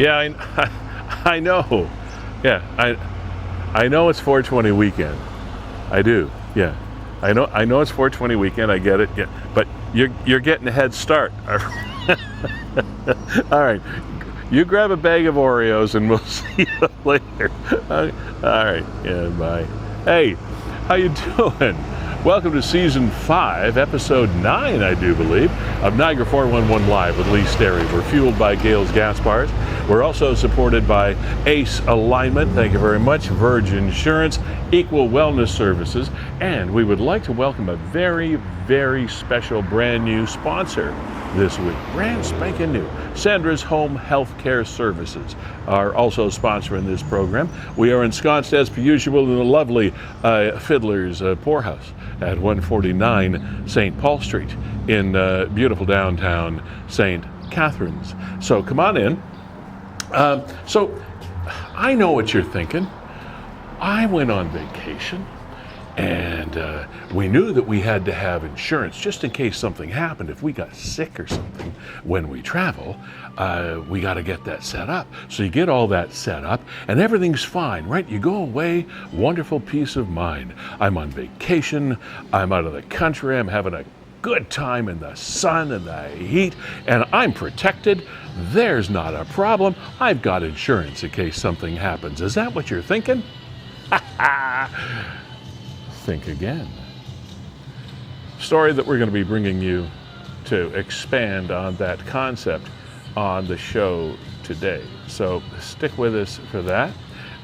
Yeah, I know. Yeah, I know it's 420 weekend. I do. Yeah, I know it's 420 weekend. I get it. Yeah, but you're getting a head start. All right, you grab a bag of Oreos and we'll see you later. All right. Yeah. Bye. Hey, how you doing? Welcome to Season 5, Episode 9, I do believe, of Niagara 411 Live with Sterry. We're fueled by Gale's Gas Bars. We're also supported by Ace Alignment, thank you very much, Verge Insurance, Equal Wellness Services, and we would like to welcome a very, very special brand new sponsor this week. Brand spanking new. Sandra's Home Health Care Services are also sponsoring this program. We are ensconced as per usual in the lovely Fiddler's Poorhouse at 149 St. Paul Street in beautiful downtown St. Catharines. So come on in. So I know what you're thinking. I went on vacation and we knew that we had to have insurance just in case something happened. If we got sick or something when we travel, we got to get that set up. So you get all that set up and everything's fine, right? You go away, wonderful peace of mind. I'm on vacation, I'm out of the country, I'm having a good time in the sun and the heat, and I'm protected. There's not a problem. I've got insurance in case something happens. Is that what you're thinking? Think again. Story that we're going to be bringing you to expand on that concept on the show today. So stick with us for that.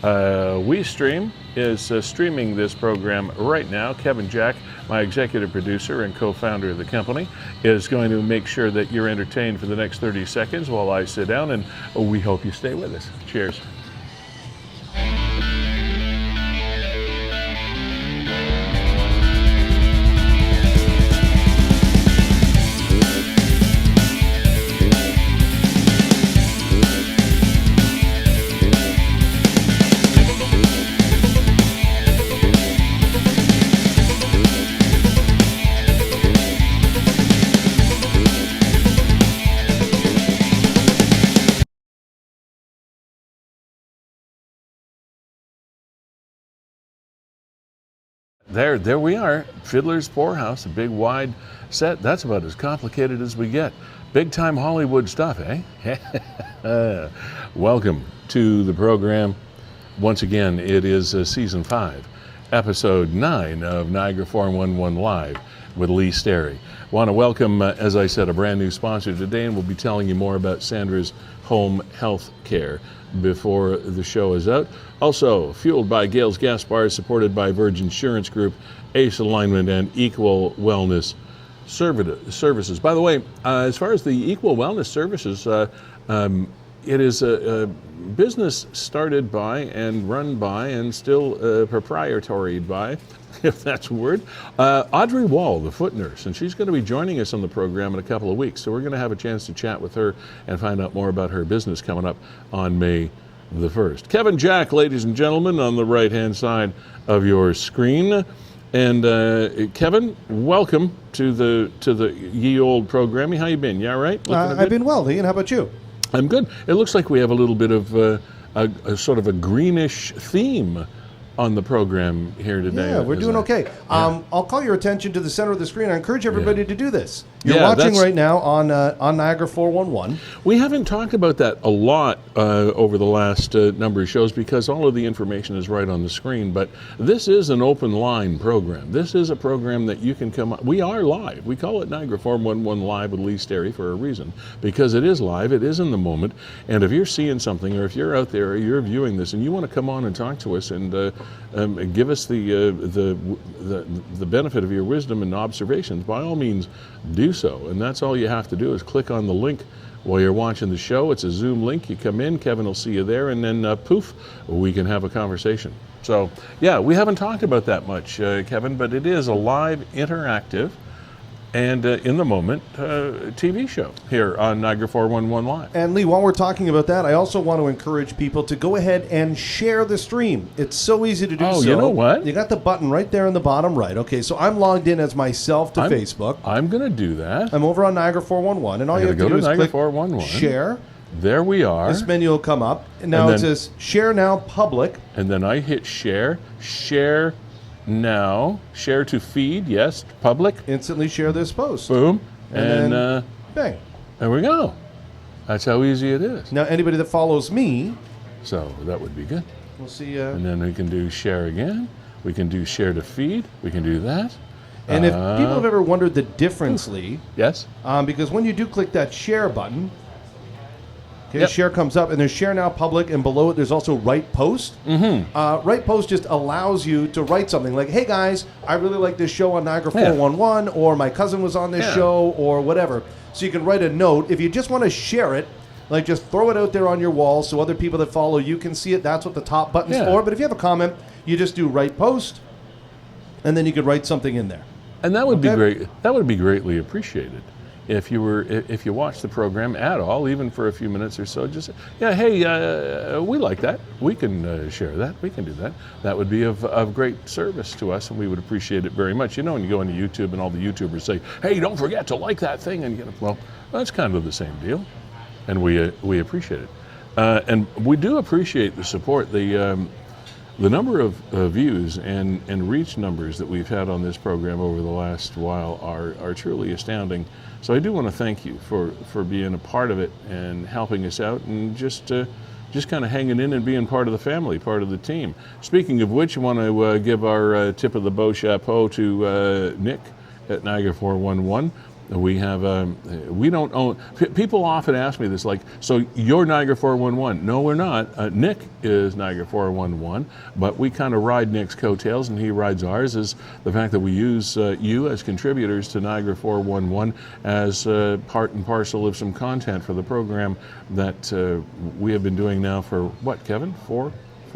WeeStreem is streaming this program right now. Kevin Jack, my executive producer and co-founder of the company, is going to make sure that you're entertained for the next 30 seconds while I sit down, and we hope you stay with us. Cheers. There we are, Fiddler's Poorhouse, a big wide set. That's about as complicated as we get. Big time Hollywood stuff, eh? Welcome to the program. Once again, it is Season 5, Episode 9 of Niagara 411 Live with Sterry. Want to welcome, as I said, a brand new sponsor today, and we'll be telling you more about Sandra's Home Health Care before the show is out. Also, fueled by Gale's Gas Bars, supported by Verge Insurance Group, Ace Alignment, and Equal Wellness Services. By the way, as far as the Equal Wellness Services, it is a business started by and run by and still proprietary by, if that's a word, Audrey Wall, the foot nurse, and she's going to be joining us on the program in a couple of weeks. So we're going to have a chance to chat with her and find out more about her business coming up on May the 1st. Kevin Jack, ladies and gentlemen, on the right-hand side of your screen. And Kevin, welcome to the ye old programming. How you been? You all right? I've been well, Ian. How about you? I'm good. It looks like we have a little bit of a sort of a greenish theme on the program here today. Yeah, we're doing okay. I'll call your attention to the center of the screen. I encourage everybody to do this. You're watching right now on Niagara 411. We haven't talked about that a lot over the last number of shows because all of the information is right on the screen, but this is an open line program. This is a program that you can come on. We are live. We call it Niagara 411 Live with Sterry for a reason, because it is live, it is in the moment, and if you're seeing something or if you're out there or you're viewing this and you want to come on and talk to us and give us the benefit of your wisdom and observations, by all means do so. And that's all you have to do is click on the link while you're watching the show. It's a Zoom link. You come in, Kevin will see you there, and then poof, we can have a conversation. So yeah, we haven't talked about that much, Kevin, but it is a live, interactive, and in the moment TV show here on Niagara 411 Live. And Lee, while we're talking about that, I also want to encourage people to go ahead and share the stream. It's so easy to do. Oh, you know what? You got the button right there in the bottom right. Okay, so I'm logged in as myself to Facebook. I'm going to do that. I'm over on Niagara 411, and all you have to do is click 411. share. There we are. This menu will come up. And now it says share now public. And then I hit share. Share now. Share to feed. Yes. Public. Instantly share this post. Boom. And then bang. There we go. That's how easy it is. Now anybody that follows me. So that would be good. We'll see. And then we can do share again. We can do share to feed. We can do that. And if people have ever wondered the difference, Lee. Yes. Because when you do click that share button, share comes up, and there's share now public, and below it there's also write post. Write post just allows you to write something like, hey guys, I really like this show on Niagara 411, or my cousin was on this show, or whatever. So you can write a note. If you just want to share it, like just throw it out there on your wall so other people that follow you can see it. That's what the top button's for. But if you have a comment, you just do write post, and then you could write something in there. And that would be great. That would be greatly appreciated if you watch the program at all, even for a few minutes or so. Just hey, we like that. We can share that. We can do that. That would be of great service to us, and we would appreciate it very much. You know, when you go into YouTube and all the YouTubers say, "Hey, don't forget to like that thing," and well, that's kind of the same deal, and we appreciate it, and we do appreciate the support. The number of views and reach numbers that we've had on this program over the last while are truly astounding. So I do want to thank you for being a part of it and helping us out, and just kind of hanging in and being part of the family, part of the team. Speaking of which, I want to give our tip of the beau chapeau to Nick at Niagara 411. We have, we don't own, people often ask me this, like, so you're Niagara 411. No, we're not. Nick is Niagara 411, but we kind of ride Nick's coattails and he rides ours, is the fact that we use you as contributors to Niagara 411 as part and parcel of some content for the program that we have been doing now for, what, Kevin? Four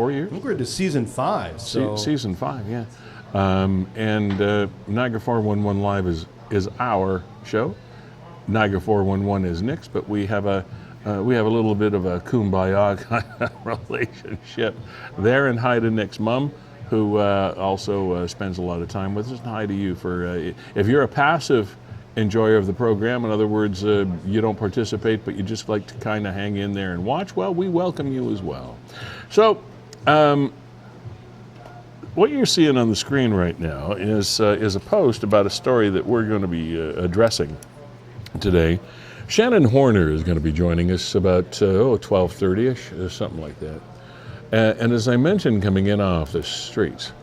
years? I think we're into season 5. So. Season 5, yeah. And Niagara 411 Live is our show. Niagara 411 is Nick's, but we have a little bit of a kumbaya kind of relationship there. And hi to Nick's mom, who also spends a lot of time with us. And hi to you for if you're a passive enjoyer of the program, in other words, you don't participate, but you just like to kind of hang in there and watch. Well, we welcome you as well. So. What you're seeing on the screen right now is a post about a story that we're going to be addressing today. Shannon Horner is going to be joining us about 12:30ish, something like that. And as I mentioned, coming in off the streets,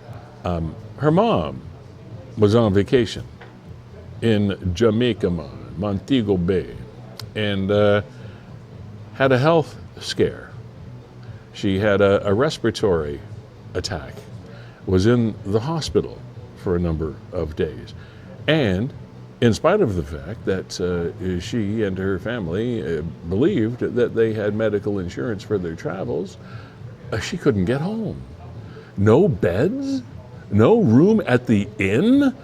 her mom was on vacation in Jamaica, Montego Bay, and had a health scare. She had a respiratory attack. Was in the hospital for a number of days. And in spite of the fact that she and her family believed that they had medical insurance for their travels, she couldn't get home. No beds? No room at the inn?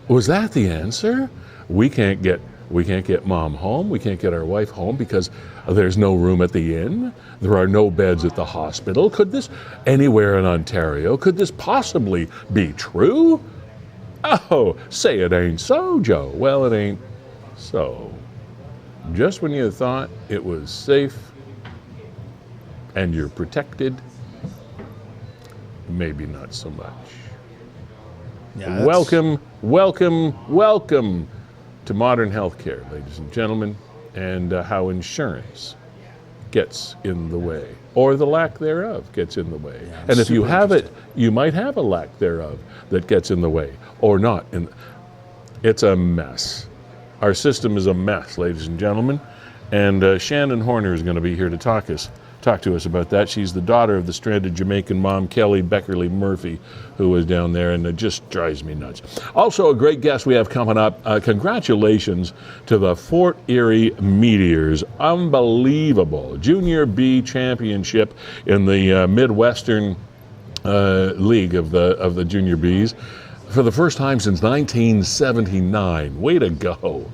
Was that the answer? We can't get mom home. We can't get our wife home because there's no room at the inn. There are no beds at the hospital. Could this, anywhere in Ontario, could this possibly be true? Oh, say it ain't so, Joe. Well, it ain't so. Just when you thought it was safe and you're protected, maybe not so much. Yeah, welcome to modern healthcare, ladies and gentlemen, and how insurance gets in the way, or the lack thereof gets in the way. Yeah, and if you have it, you might have a lack thereof that gets in the way, or not. It's a mess. Our system is a mess, ladies and gentlemen, and Shannon Horner is going to be here to talk to us about that. She's the daughter of the stranded Jamaican mom, Kelly Beckerly Murphy, who was down there, and it just drives me nuts. Also, a great guest we have coming up. Congratulations to the Fort Erie Meteors. Unbelievable. Junior B championship in the Midwestern League of the Junior Bs for the first time since 1979. Way to go.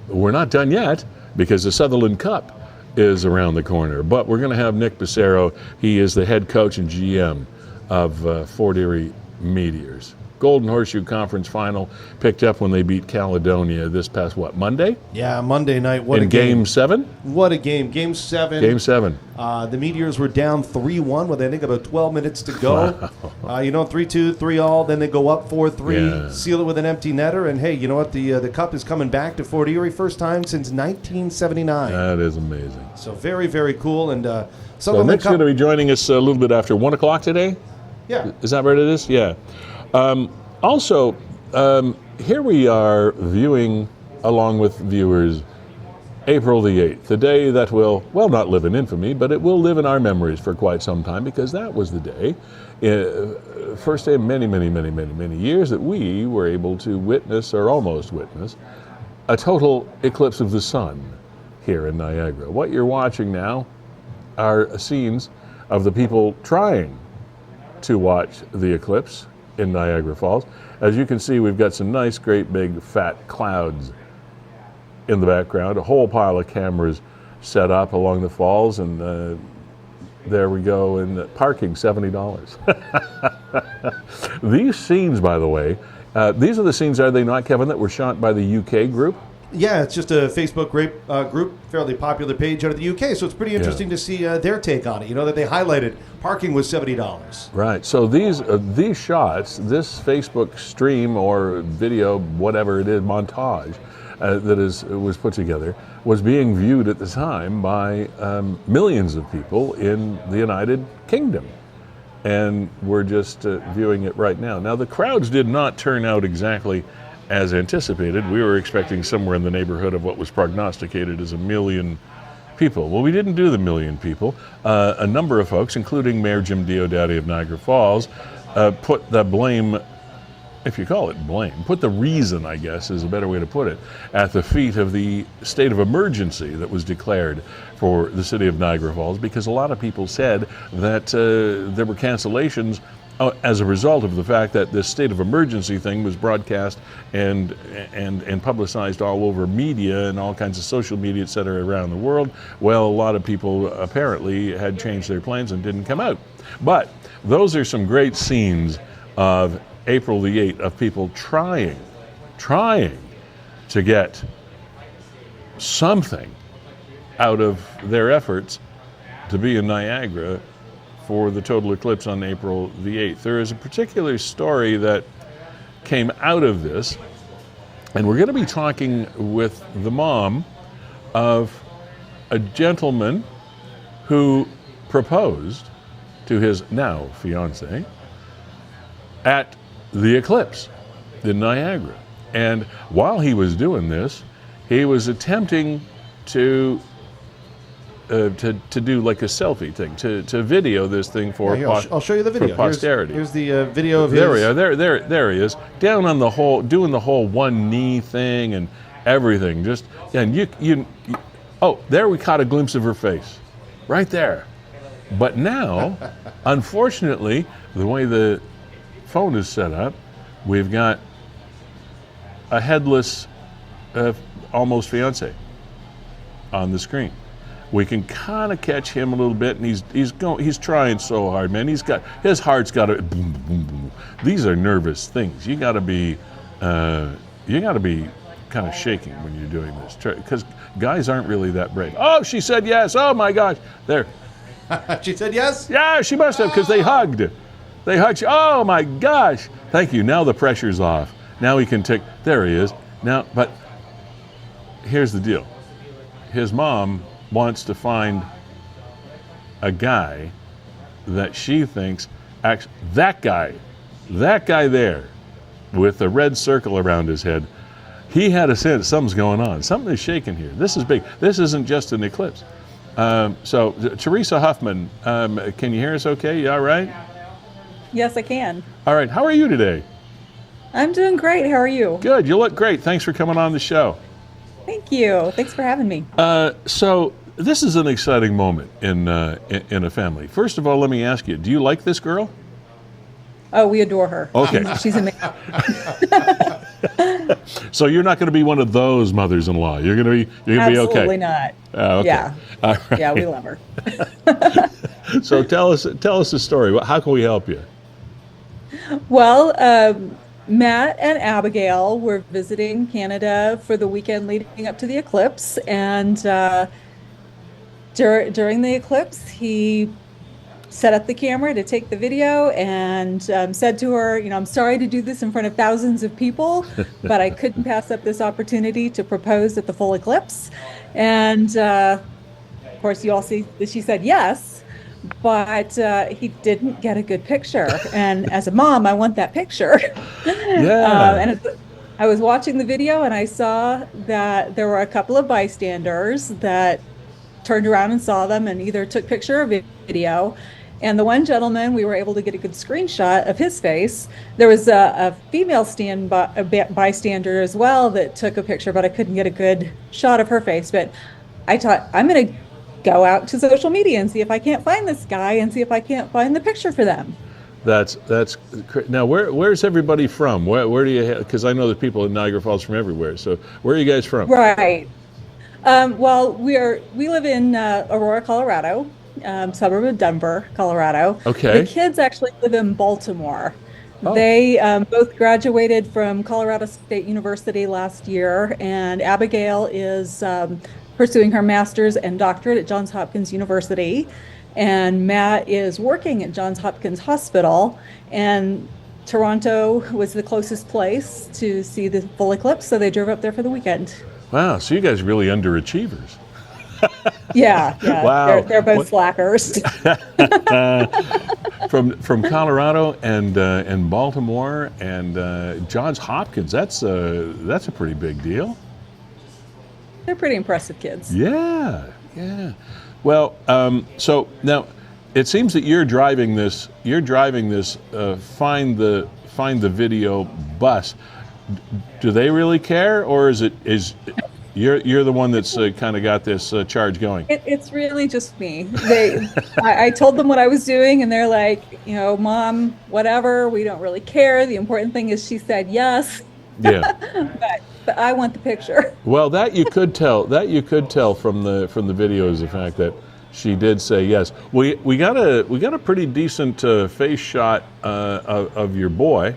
We're not done yet because the Sutherland Cup is around the corner, but we're going to have Nick Passero. He is the head coach and GM of Fort Erie Meteors. Golden Horseshoe Conference final picked up when they beat Caledonia this past, Monday? Yeah, Monday night. What in a game. Game 7? What a game. Game 7. Game 7. The Meteors were down 3-1 with, I think, about 12 minutes to go. 3-2, 3-all. Then they go up 4-3, seal it with an empty netter. And, hey, you know what? The Cup is coming back to Fort Erie. First time since 1979. That is amazing. So very, very cool. And so Nick's going to be joining us a little bit after 1 o'clock today? Yeah. Is that what it is? Yeah. Also, here we are viewing, along with viewers, April the 8th, the day that will, not live in infamy, but it will live in our memories for quite some time, because that was the day, first day in many, many, many, many, many years, that we were able to witness, or almost witness, a total eclipse of the sun here in Niagara. What you're watching now are scenes of the people trying to watch the eclipse in Niagara Falls. As you can see, we've got some nice, great, big, fat clouds in the background, a whole pile of cameras set up along the falls, and there we go, and parking, $70. These scenes, by the way, these are the scenes, are they not, Kevin, that were shot by the UK group? Yeah, it's just a Facebook group, fairly popular page out of the UK, so it's pretty interesting to see their take on it. You know, that they highlighted parking was $70. Right, so these shots, this Facebook stream or video, whatever it is, montage, was put together, was being viewed at the time by millions of people in the United Kingdom. And we're just viewing it right now. Now, the crowds did not turn out exactly as anticipated. We were expecting somewhere in the neighborhood of what was prognosticated as 1 million people. Well, we didn't do the 1 million people. A number of folks, including Mayor Jim Diodati of Niagara Falls, put the blame, if you call it blame, put the reason, I guess, is a better way to put it, at the feet of the state of emergency that was declared for the city of Niagara Falls, because a lot of people said that there were cancellations as a result of the fact that this state of emergency thing was broadcast and publicized all over media and all kinds of social media, et cetera, around the world. Well, a lot of people apparently had changed their plans and didn't come out. But those are some great scenes of April the 8th, of people trying to get something out of their efforts to be in Niagara for the total eclipse on April the 8th. There is a particular story that came out of this, and we're going to be talking with the mom of a gentleman who proposed to his now fiance at the eclipse in Niagara. And while he was doing this, he was attempting to do like a selfie thing, to video this thing for I'll show you the video. For posterity. Here's the video of there his. We are. There he is, down on the whole, doing the whole one knee thing and everything. Just, and oh, there we caught a glimpse of her face, right there. But now, unfortunately, the way the phone is set up, we've got a headless, almost fiance on the screen. We can kind of catch him a little bit, and he's trying so hard, man. His heart's got to boom, boom, boom. These are nervous things. You got to be kind of shaking when you're doing this, because guys aren't really that brave. Oh, she said yes. Oh my gosh, there. She said yes? Yeah, she must have, because they hugged. They hugged. Oh my gosh. Thank you. Now the pressure's off. Now he can take. There he is. Now, but here's the deal. His mom wants to find a guy that she thinks, actually, that guy there with the red circle around his head, he had a sense something's going on. Something is shaking here. This is big. This isn't just an eclipse. So, Teresa Huffman, can you hear us okay? You all right? Yes, I can. All right. How are you today? I'm doing great. How are you? Good. You look great. Thanks for coming on the show. Thank you. Thanks for having me. So this is an exciting moment in a family. First of all, let me ask you: do you like this girl? Oh, we adore her. Okay. She's amazing. So you're not going to be one of those mothers-in-law. You're going to be okay. Absolutely not. Okay. Yeah. All right. Yeah, we love her. So tell us the story. How can we help you? Well, Matt and Abigail were visiting Canada for the weekend leading up to the eclipse, and during the eclipse, he set up the camera to take the video and said to her, I'm sorry to do this in front of thousands of people, but I couldn't pass up this opportunity to propose at the full eclipse. And of course, you all see that she said yes, but he didn't get a good picture. And as a mom, I want that picture. Yeah. I was watching the video and I saw that there were a couple of bystanders that turned around and saw them and either took picture or video. And the one gentleman, we were able to get a good screenshot of his face. There was a female bystander as well that took a picture, but I couldn't get a good shot of her face. But I thought, I'm going to go out to social media and see if I can't find this guy and see if I can't find the picture for them. That's now. Where's everybody from? Where do you? Because I know that people in Niagara Falls from everywhere. So where are you guys from? Right. Well, we live in Aurora, Colorado. Suburb of Denver, Colorado. Okay. The kids actually live in Baltimore. Oh. They both graduated from Colorado State University last year, and Abigail is pursuing her master's and doctorate at Johns Hopkins University, and Matt is working at Johns Hopkins Hospital, and Toronto was the closest place to see the full eclipse, so they drove up there for the weekend. Wow, so you guys are really underachievers. Yeah. Wow. They're both slackers. From Colorado and Baltimore and Johns Hopkins, that's a pretty big deal. They're pretty impressive kids. Yeah. Well, so now it seems that you're driving this find the video bus. Do they really care, or is you're the one that's kind of got this charge going? It's really just me. I told them what I was doing, and they're like, Mom, whatever. We don't really care. The important thing is she said yes. Yeah. but I want the picture. Well, that you could tell from the video is the fact that she did say yes. We got a pretty decent face shot of your boy.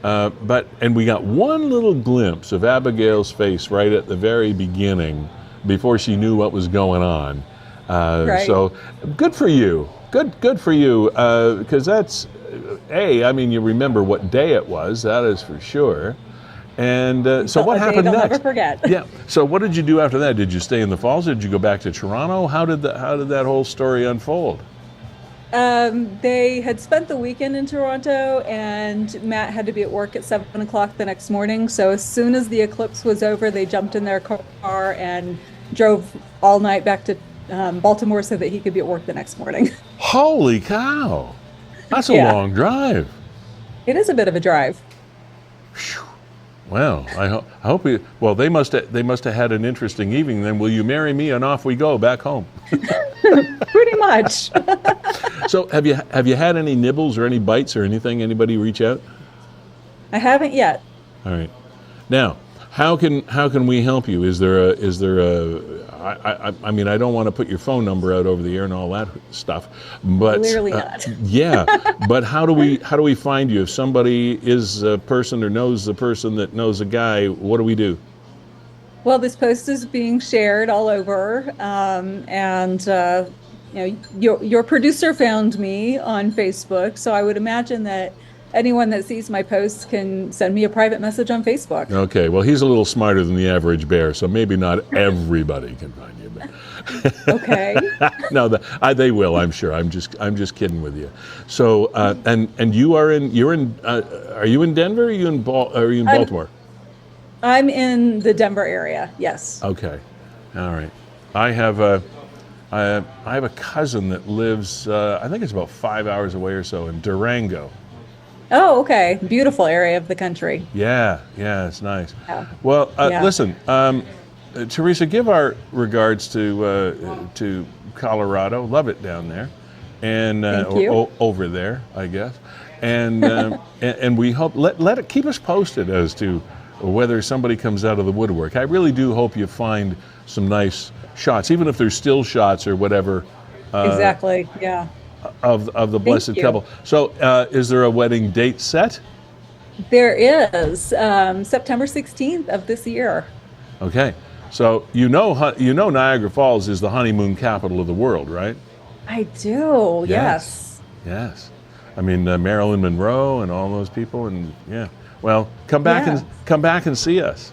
And we got one little glimpse of Abigail's face right at the very beginning, before she knew what was going on. Right. So, good for you. Good for you. Because that's, you remember what day it was. That is for sure. And so, what happened next? I'll never forget. Yeah. So, what did you do after that? Did you stay in the Falls? Did you go back to Toronto? How did that whole story unfold? They had spent the weekend in Toronto, and Matt had to be at work at 7 o'clock the next morning. So as soon as the eclipse was over, they jumped in their car and drove all night back to Baltimore so that he could be at work the next morning. Holy cow! That's a long drive. It is a bit of a drive. Whew. Well, I hope you. Well, they must have had an interesting evening. Then, will you marry me? And off we go back home. Pretty much. So, have you had any nibbles or any bites or anything? Anybody reach out? I haven't yet. All right. Now, how can we help you? Is there a I don't want to put your phone number out over the air and all that stuff, but clearly not. Yeah, but how do we find you? If somebody is a person or knows the person that knows a guy, what do we do? Well, this post is being shared all over, your producer found me on Facebook, so I would imagine that anyone that sees my posts can send me a private message on Facebook. Okay, well, he's a little smarter than the average bear, so maybe not everybody can find you. But okay. No, they will, I'm sure. I'm just kidding with you. So, and you're in. Are you in Denver? Or are you in Baltimore? I'm in the Denver area. Yes. Okay, all right. I have a cousin that lives. I think it's about 5 hours away or so in Durango. Oh, okay. Beautiful area of the country. Yeah, it's nice. Yeah. Well, listen, Teresa, give our regards to Colorado. Love it down there, and Thank you. Over there, I guess. And and we hope let it keep us posted as to whether somebody comes out of the woodwork. I really do hope you find some nice shots, even if they're still shots or whatever. Exactly. Yeah. Of the blessed couple. So, is there a wedding date set? There is September 16th of this year. Okay. So you know Niagara Falls is the honeymoon capital of the world, right? I do, yes. Yes. I mean Marilyn Monroe and all those people, and yeah. Well, come back and see us.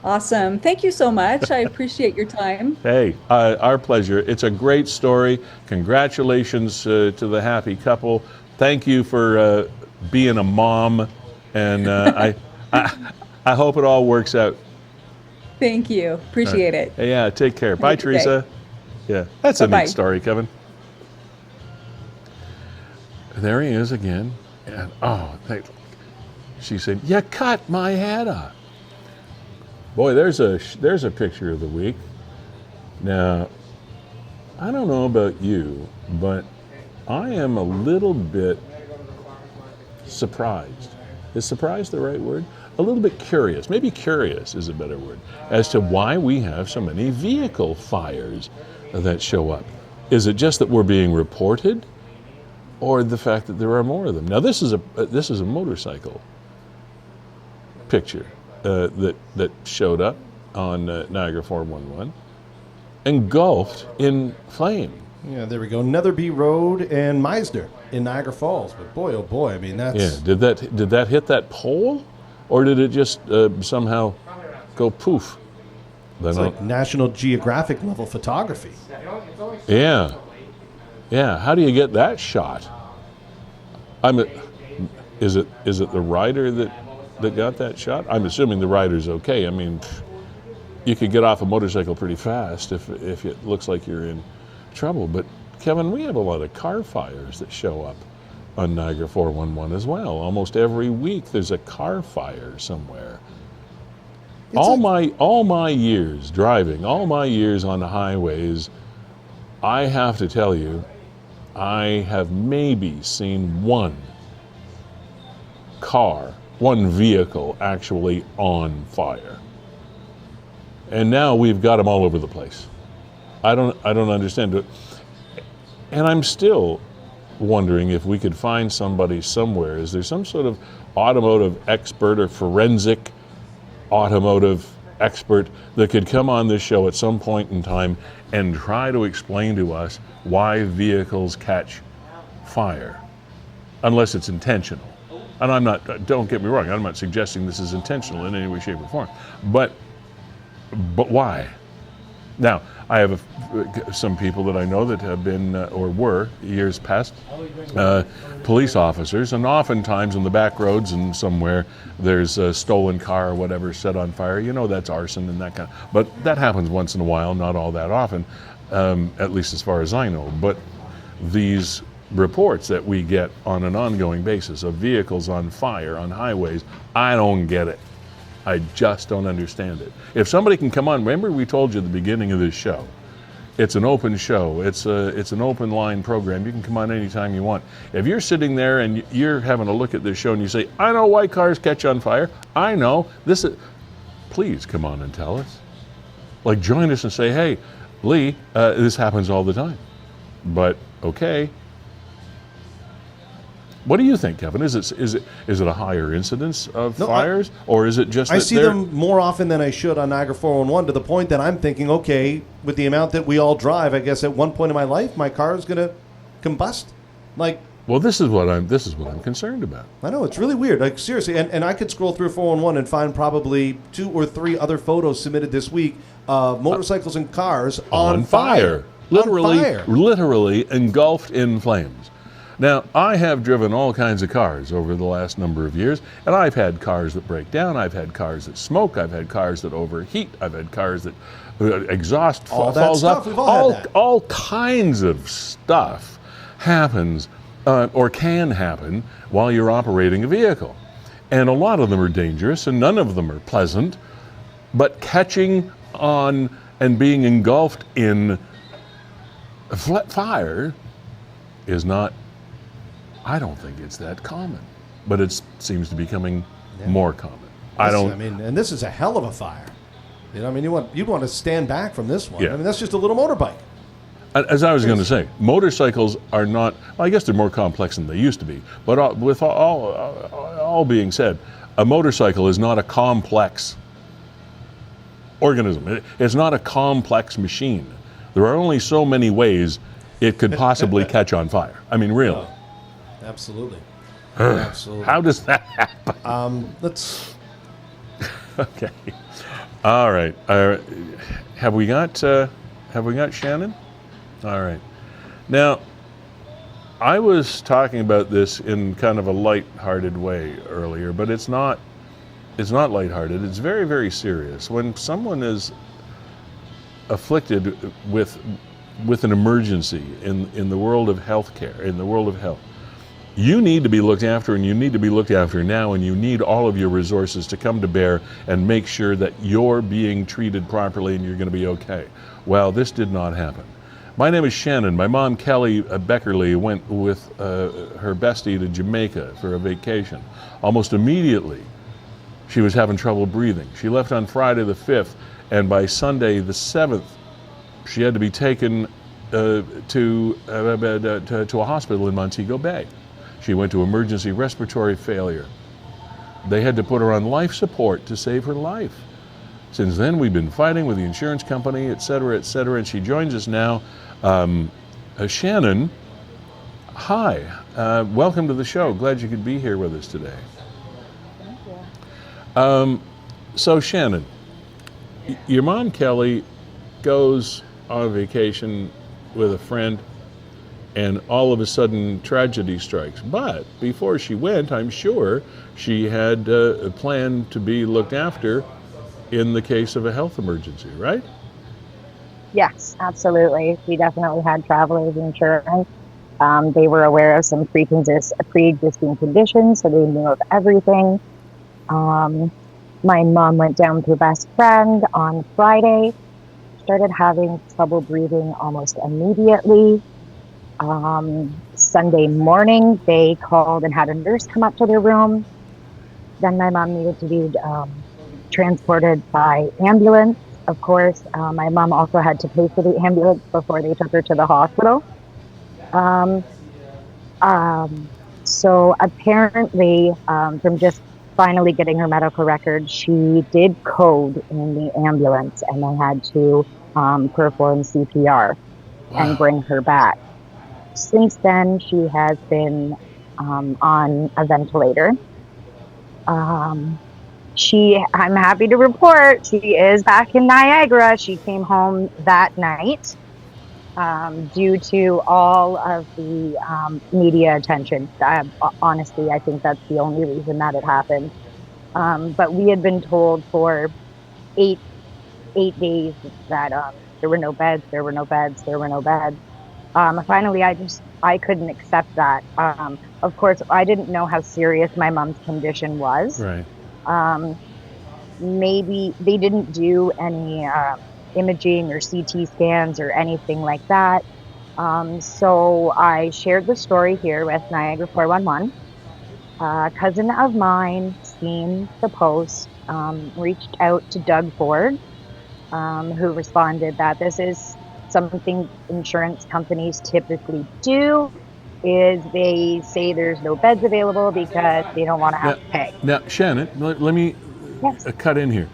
Awesome. Thank you so much. I appreciate your time. Hey, our pleasure. It's a great story. Congratulations to the happy couple. Thank you for being a mom, and I hope it all works out. Thank you. Appreciate it. Hey, yeah, take care. Bye, a good day. Teresa. Yeah, that's a Bye-bye. neat story, Kevin. There he is again, and she said, "You cut my head off." Boy, there's a picture of the week. Now, I don't know about you, but I am a little bit surprised. Is surprised the right word? A little bit curious. Maybe curious is a better word, as to why we have so many vehicle fires that show up. Is it just that we're being reported, or the fact that there are more of them? Now, this is a motorcycle picture that showed up on Niagara 411, engulfed in flame. Yeah, there we go. Netherby Road and Meisner in Niagara Falls. But boy, oh boy, I mean that's. Yeah, did that hit that pole, or did it just somehow go poof? It's like National Geographic level photography. Yeah, yeah. How do you get that shot? Is it the rider that got that shot? I'm assuming the rider's okay. I mean, you could get off a motorcycle pretty fast if it looks like you're in trouble. But Kevin, we have a lot of car fires that show up on Niagara 411 as well. Almost every week there's a car fire somewhere. All my years driving, all my years on the highways, I have to tell you, I have maybe seen one vehicle actually on fire. And now we've got them all over the place. I don't understand it. And I'm still wondering if we could find somebody somewhere. Is there some sort of automotive expert or forensic automotive expert that could come on this show at some point in time and try to explain to us why vehicles catch fire, unless it's intentional? And don't get me wrong, I'm not suggesting this is intentional in any way, shape, or form, but why? Now, I have some people that I know that have been, or were, years past, police officers, and oftentimes on the back roads and somewhere there's a stolen car or whatever set on fire. You know, that's arson and that kind of, but that happens once in a while, not all that often, at least as far as I know. But these reports that we get on an ongoing basis of vehicles on fire on highways, I don't get it. I just don't understand it. If somebody can come on, remember we told you at the beginning of this show, it's an open show. It's an open line program. You can come on anytime you want. If you're sitting there and you're having a look at this show and you say, I know why cars catch on fire. I know this is, please come on and tell us. Like join us and say, hey, Lee, this happens all the time. But okay. What do you think, Kevin? Is it a higher incidence of fires, or is it just that I see them more often than I should on Niagara 411, to the point that I'm thinking, okay, with the amount that we all drive, I guess at one point in my life, my car is going to combust. Like, well, this is what I'm concerned about. I know, it's really weird. Like seriously, and I could scroll through 411 and find probably 2 or 3 other photos submitted this week of motorcycles and cars on fire. Literally engulfed in flames. Now, I have driven all kinds of cars over the last number of years, and I've had cars that break down, I've had cars that smoke, I've had cars that overheat, I've had cars that exhaust falls up. All kinds of stuff happens or can happen while you're operating a vehicle. And a lot of them are dangerous, and none of them are pleasant, but catching on and being engulfed in fire is not, I don't think it's that common, but it seems to be becoming more common. And this is a hell of a fire. You know, I mean, you want to stand back from this one. Yeah. I mean, that's just a little motorbike. As I was going to say, motorcycles are not, well, I guess they're more complex than they used to be. But with all being said, a motorcycle is not a complex organism. It's not a complex machine. There are only so many ways it could possibly catch on fire. I mean, really. Absolutely. Absolutely. How does that happen? Let's. Okay. All right. Have we got Shannon? All right. Now, I was talking about this in kind of a light-hearted way earlier, but it's not lighthearted. It's very, very serious. When someone is afflicted with an emergency in the world of healthcare, in the world of health, you need to be looked after, and you need to be looked after now, and you need all of your resources to come to bear and make sure that you're being treated properly and you're going to be okay. Well, this did not happen. My name is Shannon. My mom, Kelly Beckerly, went with her bestie to Jamaica for a vacation. Almost immediately, she was having trouble breathing. She left on Friday the 5th, and by Sunday the 7th, she had to be taken to a hospital in Montego Bay. She went to emergency respiratory failure. They had to put her on life support to save her life. Since then, we've been fighting with the insurance company, et cetera, and she joins us now. Shannon, hi. Welcome to the show. Glad you could be here with us today. Thank you. So, Shannon, your mom, Kelly, goes on vacation with a friend, and all of a sudden tragedy strikes. But before she went, I'm sure she had a plan to be looked after in the case of a health emergency, right? Yes, absolutely. We definitely had travelers insurance. They were aware of some pre-existing conditions, so they knew of everything. My mom went down with her best friend on Friday, started having trouble breathing almost immediately. Sunday morning, they called and had a nurse come up to their room. Then my mom needed to be transported by ambulance. Of course, my mom also had to pay for the ambulance before they took her to the hospital. So apparently, from just finally getting her medical record, she did code in the ambulance, and they had to perform CPR and bring her back. Since then, she has been on a ventilator. I'm happy to report she is back in Niagara. She came home that night due to all of the media attention. Honestly, I think that's the only reason that it happened. But we had been told for eight days that there were no beds. Finally, I couldn't accept that. Of course, I didn't know how serious my mom's condition was. Right. Maybe they didn't do any imaging or CT scans or anything like that. So I shared the story here with Niagara 411. A cousin of mine seen the post, reached out to Doug Ford, who responded that this is something insurance companies typically do, is they say there's no beds available because they don't want to have to pay. Now, Shannon, let me Yes. cut in here.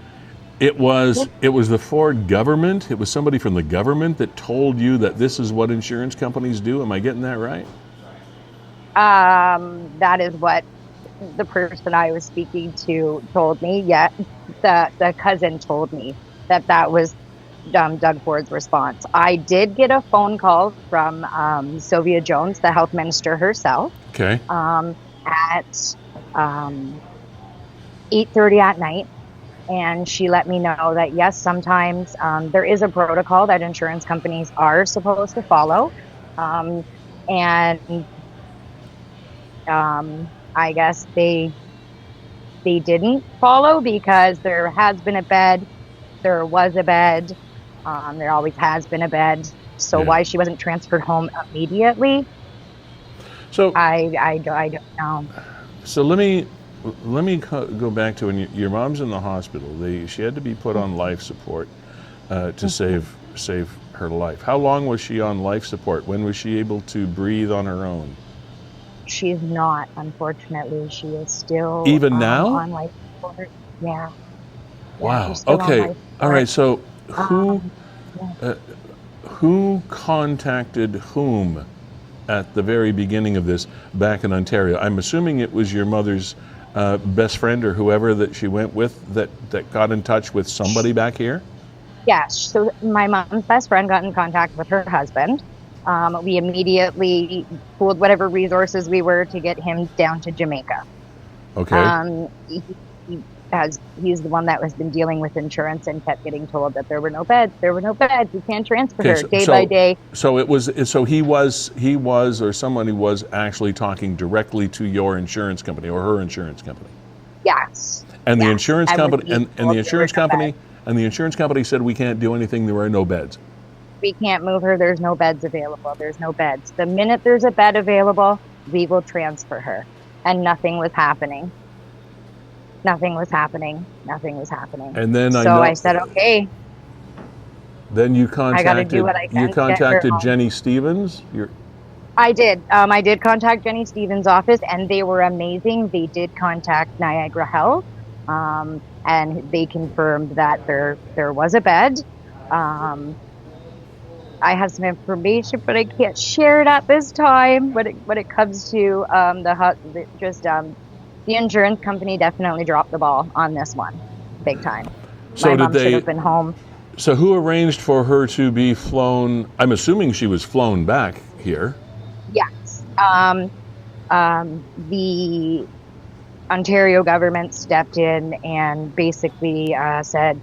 It was the Ford government. It was somebody from the government that told you that this is what insurance companies do. Am I getting that right? That is what the person I was speaking to told me. Yeah, the cousin told me that was Doug Ford's response. I did get a phone call from Sylvia Jones, the health minister herself. Okay. At 8:30 at night, and she let me know that yes, sometimes there is a protocol that insurance companies are supposed to follow, and I guess they didn't follow because there has been a bed, there was a bed, there always has been a bed. So why she wasn't transferred home immediately? So I don't know. So let me go back to when your mom's in the hospital. She had to be put on life support to save her life. How long was she on life support? When was she able to breathe on her own? She's not, unfortunately. She is still Even now? on life support. Yeah. Wow. She's still on Okay. life All right. support. So Yeah. who contacted whom at the very beginning of this back in Ontario? I'm assuming it was your mother's best friend or whoever that she went with that got in touch with somebody back here? Yes. So my mom's best friend got in contact with her husband. We immediately pooled whatever resources we were to get him down to Jamaica. Okay. He's the one that has been dealing with insurance and kept getting told that there were no beds, we can't transfer her day by day. So he was or somebody was actually talking directly to your insurance company or her insurance company. Yes. And the Yes. insurance I company was and the told insurance there were no company beds. and the insurance company said we can't do anything, there are no beds. We can't move her. There's no beds available. There's no beds. The minute there's a bed available, we will transfer her. And nothing was happening. Nothing was happening. And then I said, okay. Then you I gotta do contacted what I can to get her contacted home. Jenny Stevens. I did. I did contact Jenny Stevens' office, and they were amazing. They did contact Niagara Health, and they confirmed that there was a bed. I have some information, but I can't share it at this time. When it comes to the insurance company definitely dropped the ball on this one, big time. So My mom should have been home. So who arranged for her to be flown? I'm assuming she was flown back here. Yes. The Ontario government stepped in and basically said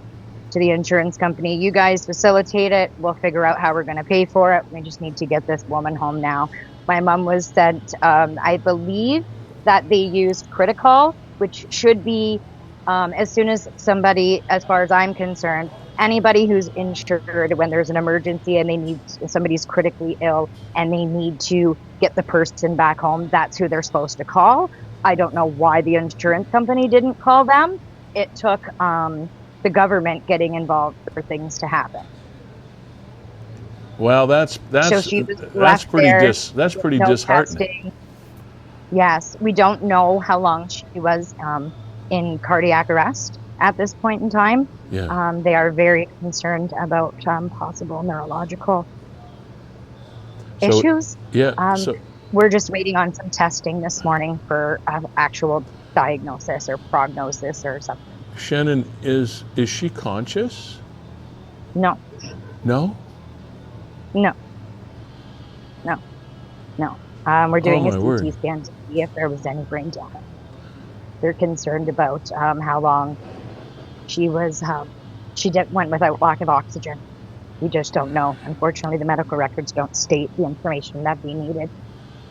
to the insurance company, you guys facilitate it. We'll figure out how we're going to pay for it. We just need to get this woman home now. My mom was sent, I believe that they used Critical, which should be as soon as somebody, as far as I'm concerned, anybody who's insured when there's an emergency and somebody's critically ill and they need to get the person back home, that's who they're supposed to call. I don't know why the insurance company didn't call them. It took the government getting involved for things to happen. Well, that's pretty disheartening. Testing. Yes, we don't know how long she was in cardiac arrest at this point in time. Yeah. They are very concerned about possible neurological issues. Yeah. We're just waiting on some testing this morning for actual diagnosis or prognosis or something. Shannon, is she conscious? No. No? No. We're doing a word. CT scan to see if there was any brain damage. They're concerned about how long she was. She went without lack of oxygen. We just don't know. Unfortunately, the medical records don't state the information that we needed,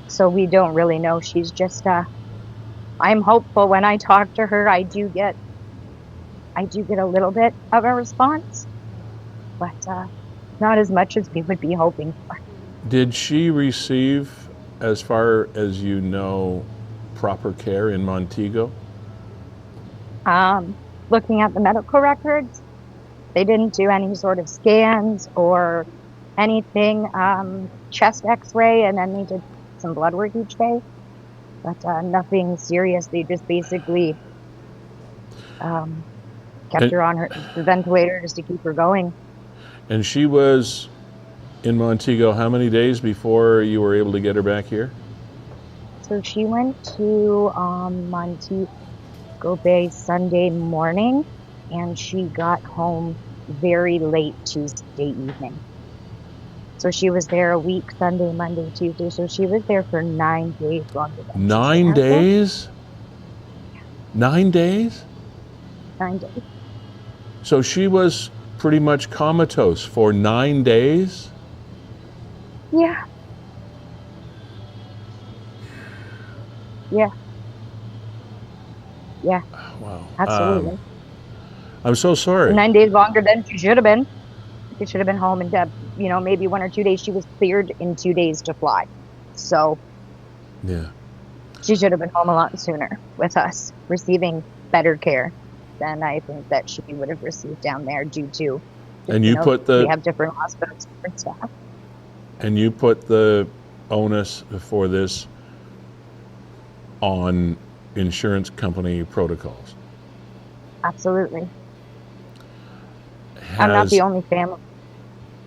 so we don't really know. She's just. I'm hopeful when I talk to her. I do get a little bit of a response, but not as much as we would be hoping for. Did she receive, as far as you know, proper care in Montego? Looking at the medical records, they didn't do any sort of scans or anything, chest x-ray, and then they did some blood work each day, but nothing serious. They just basically kept her on the ventilator just to keep her going. And she was in Montego how many days before you were able to get her back here? So she went to Montego Bay Sunday morning, and she got home very late Tuesday evening. So she was there a week, Sunday, Monday, Tuesday. So she was there for 9 days longer than 9 days? 9 days? 9 days. So she was pretty much comatose for 9 days? Yeah. Wow. Absolutely. I'm so sorry. 9 days longer than she should have been. She should have been home in maybe 1 or 2 days. She was cleared in 2 days to fly. So yeah, she should have been home a lot sooner with us, receiving better care than I think that she would have received down there due to And you put the we have different hospitals, different staff. And you put the onus for this on insurance company protocols. Absolutely. I'm not the only family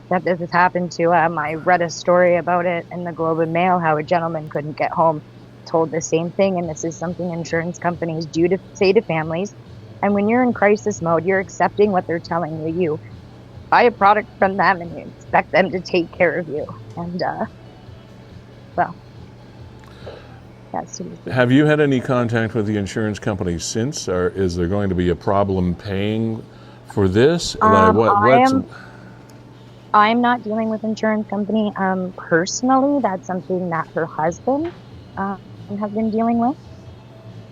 that this has happened to. I read a story about it in the Globe and Mail, how a gentleman couldn't get home, told the same thing, and this is something insurance companies do to say to families. And when you're in crisis mode, you're accepting what they're telling you. You buy a product from them and you expect them to take care of you. And, well, that's Have you had any contact with the insurance company since, or is there going to be a problem paying for this? I'm not dealing with insurance company personally. That's something that her husband has been dealing with.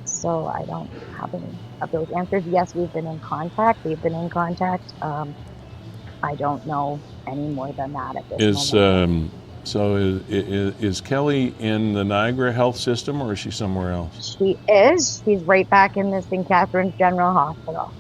So I don't have any of those answers. Yes, we've been in contact. I don't know any more than that at this moment. So is Kelly in the Niagara health system, or is she somewhere else? She is. She's right back in the St. Catharines General Hospital.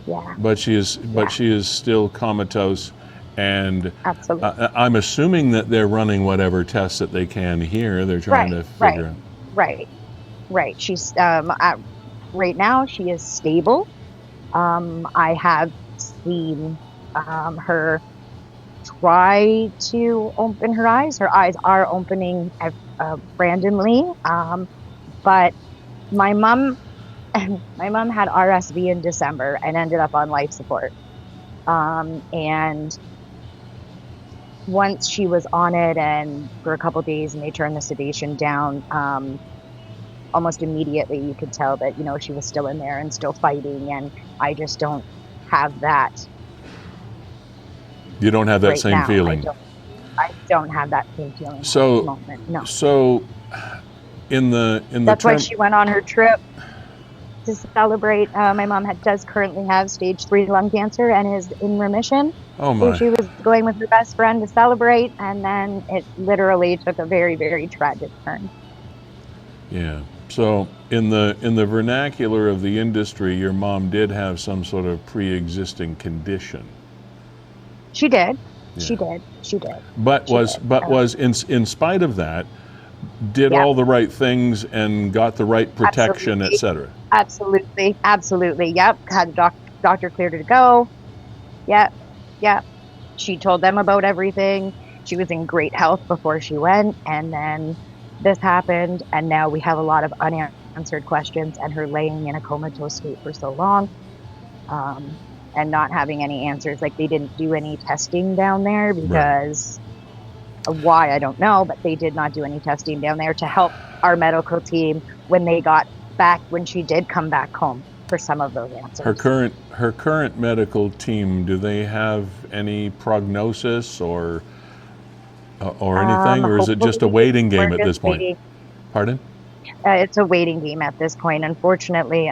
Yeah. But she is still comatose, and absolutely. I'm assuming that they're running whatever tests that they can here. They're trying to figure out. Right. She's right now she is stable. I have seen her try to open her eyes. Her eyes are opening randomly. But my mom had RSV in December and ended up on life support. And once she was on it, and for a couple days, and they turned the sedation down, almost immediately you could tell that, she was still in there and still fighting. And I just don't have that. You don't have that same feeling. I don't have that same feeling at the moment. No. So in the that's why she went on her trip to celebrate. My mom does currently have stage 3 lung cancer and is in remission. Oh my! So she was going with her best friend to celebrate, and then it literally took a very, very tragic turn. Yeah. So in the vernacular of the industry, your mom did have some sort of pre-existing condition. She did. Yeah. She did. But was in spite of that, did all the right things and got the right protection, etc. Absolutely. Yep. Had the doctor cleared her to go. Yep. She told them about everything. She was in great health before she went, and then this happened, and now we have a lot of unanswered questions, and her laying in a comatose state for so long. And not having any answers. Like, they didn't do any testing down there because of why, I don't know, but they did not do any testing down there to help our medical team when they got back, when she did come back home for some of those answers. Her current medical team, do they have any prognosis or anything, or is it just a waiting game at this point? Waiting. Pardon? It's a waiting game at this point. Unfortunately,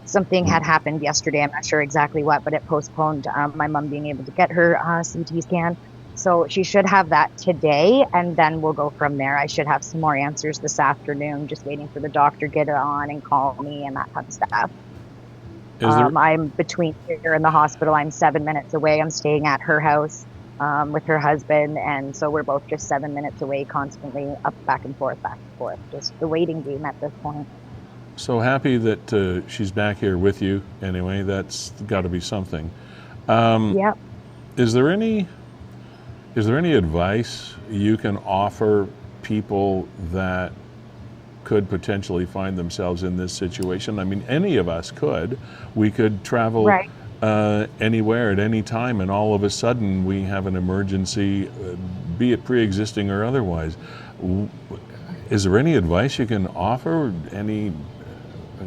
something had happened yesterday. I'm not sure exactly what, but it postponed my mom being able to get her CT scan. So she should have that today, and then we'll go from there. I should have some more answers this afternoon, just waiting for the doctor to get it on and call me and that kind of stuff. I'm between here and the hospital. I'm 7 minutes away. I'm staying at her house with her husband, and so we're both just 7 minutes away, constantly up, back and forth. Just the waiting game at this point. So happy that she's back here with you. Anyway, that's got to be something. Yep. Is there any advice you can offer people that could potentially find themselves in this situation? I mean, any of us could. We could travel anywhere at any time, and all of a sudden we have an emergency, be it pre-existing or otherwise. Is there any advice you can offer?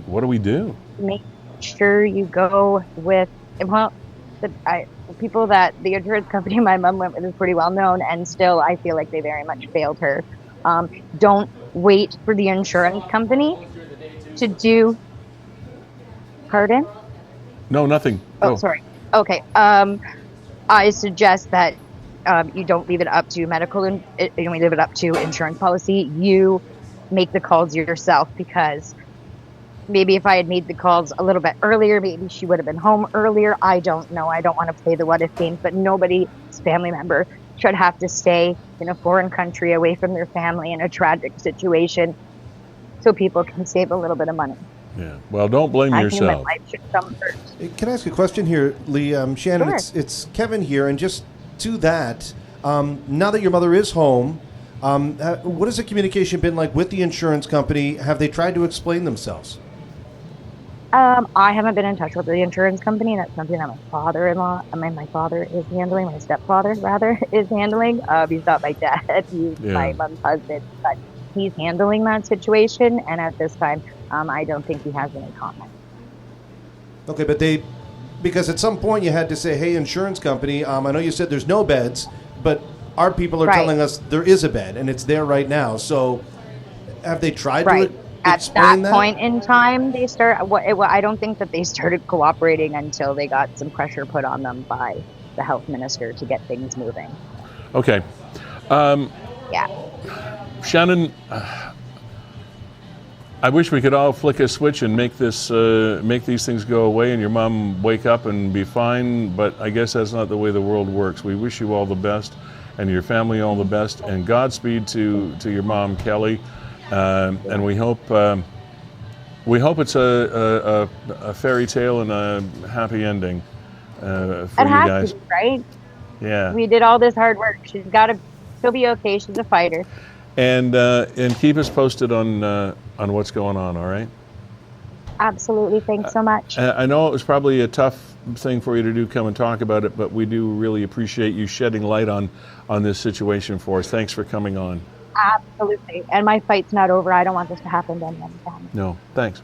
What do we do? Make sure you go with, the people that the insurance company my mom went with is pretty well known, and still I feel like they very much failed her. Don't wait for the insurance company to do. Pardon? No, nothing. Oh, sorry. Okay. I suggest that you don't leave it up to you leave it up to insurance policy. You make the calls yourself, because maybe if I had made the calls a little bit earlier, maybe she would have been home earlier. I don't know. I don't want to play the what if games, but nobody's family member should have to stay in a foreign country away from their family in a tragic situation so people can save a little bit of money. Yeah. Well, don't blame yourself. My life should come first. Can I ask a question here, Lee? Shannon, Sure. it's Kevin here, and just to that, now that your mother is home, what has the communication been like with the insurance company? Have they tried to explain themselves? I haven't been in touch with the insurance company. That's something that my father-in-law, my father is handling, my stepfather, rather, is handling. He's not my dad. He's my mom's husband, but he's handling that situation, and at this time, I don't think he has any comment. Okay, but because at some point you had to say, hey, insurance company, I know you said there's no beds, but our people are telling us there is a bed, and it's there right now. So have they tried to explain that? At that point in time, they I don't think that they started cooperating until they got some pressure put on them by the health minister to get things moving. Okay. Shannon, I wish we could all flick a switch and make these things go away and your mom wake up and be fine, but I guess that's not the way the world works. We wish you all the best and your family all the best, and Godspeed to your mom, Kelly, and we hope it's a fairy tale and a happy ending for you guys. To be, right? Yeah. We did all this hard work. She'll be okay. She's a fighter. And keep us posted on what's going on, all right? Absolutely. Thanks so much. I know it was probably a tough thing for you to do, come and talk about it, but we do really appreciate you shedding light on this situation for us. Thanks for coming on. Absolutely. And my fight's not over. I don't want this to happen to anyone. No, thanks.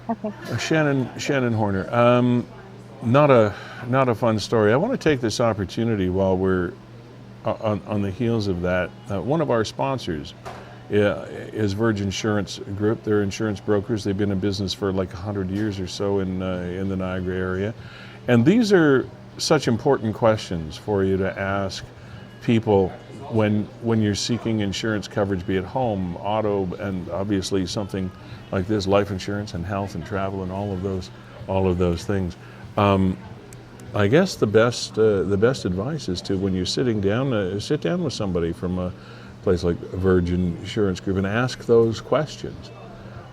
Okay. Shannon Horner. Not a fun story. I want to take this opportunity while we're on the heels of that. One of our sponsors is Virgin Insurance Group. They're insurance brokers. They've been in business for like 100 years or so in the Niagara area. And these are such important questions for you to ask people when you're seeking insurance coverage, be it home, auto, and obviously something like this, life insurance and health and travel and all of those things. I guess the best advice is to, when you're sitting down, sit down with somebody from a place like Virgin Insurance Group and ask those questions.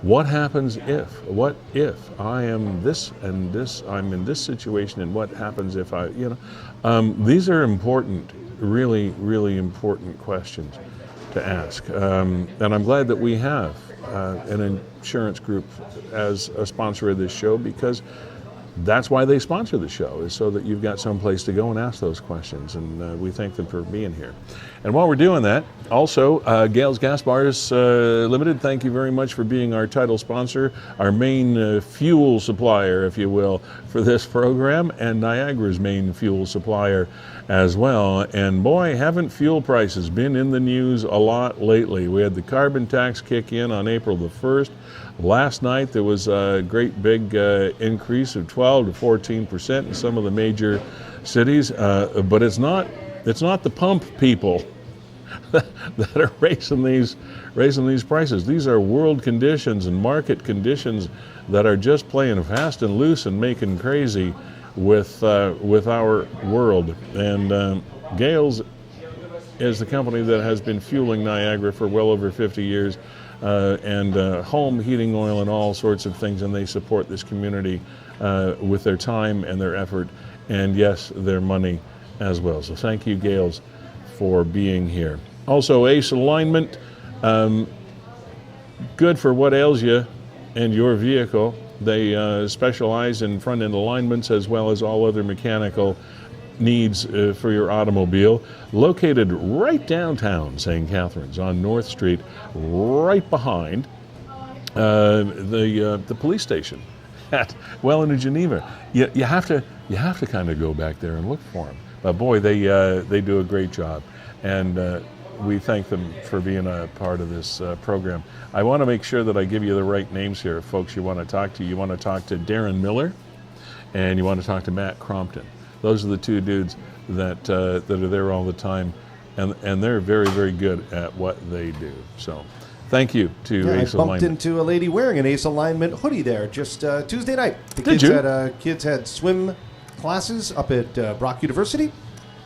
What happens if? What if I am this and this? I'm in this situation, and what happens if I? These are important, really, really important questions to ask. And I'm glad that we have an insurance group as a sponsor of this show, because that's why they sponsor the show, is so that you've got some place to go and ask those questions, and we thank them for being here. And while we're doing that, also, Gales Gas Bars Limited, thank you very much for being our title sponsor, our main fuel supplier, if you will, for this program, and Niagara's main fuel supplier as well. And boy, haven't fuel prices been in the news a lot lately. We had the carbon tax kick in on April the 1st. Last night there was a great big increase of 12 to 14% in some of the major cities, but it's not the pump people that are raising these prices. These are world conditions and market conditions that are just playing fast and loose and making crazy with our world. And Gales is the company that has been fueling Niagara for well over 50 years. And home heating oil and all sorts of things, and they support this community with their time and their effort, and yes, their money as well. So thank you, Gales, for being here. Also, Ace Alignment, good for what ails you and your vehicle. They specialize in front-end alignments as well as all other mechanical needs for your automobile. Located right downtown St. Catharines on North Street, right behind the police station at Welland and Geneva. You have to kind of go back there and look for them. But boy, they do a great job, and we thank them for being a part of this program. I want to make sure that I give you the right names here, folks. You want to talk to Darren Miller, and you want to talk to Matt Crompton. Those are the two dudes that are there all the time, and they're very, very good at what they do. So thank you to Yeah, I Ace bumped Alignment. into a lady wearing an Ace Alignment hoodie there just Tuesday night. The Did kids you? kids had swim classes up at Brock University.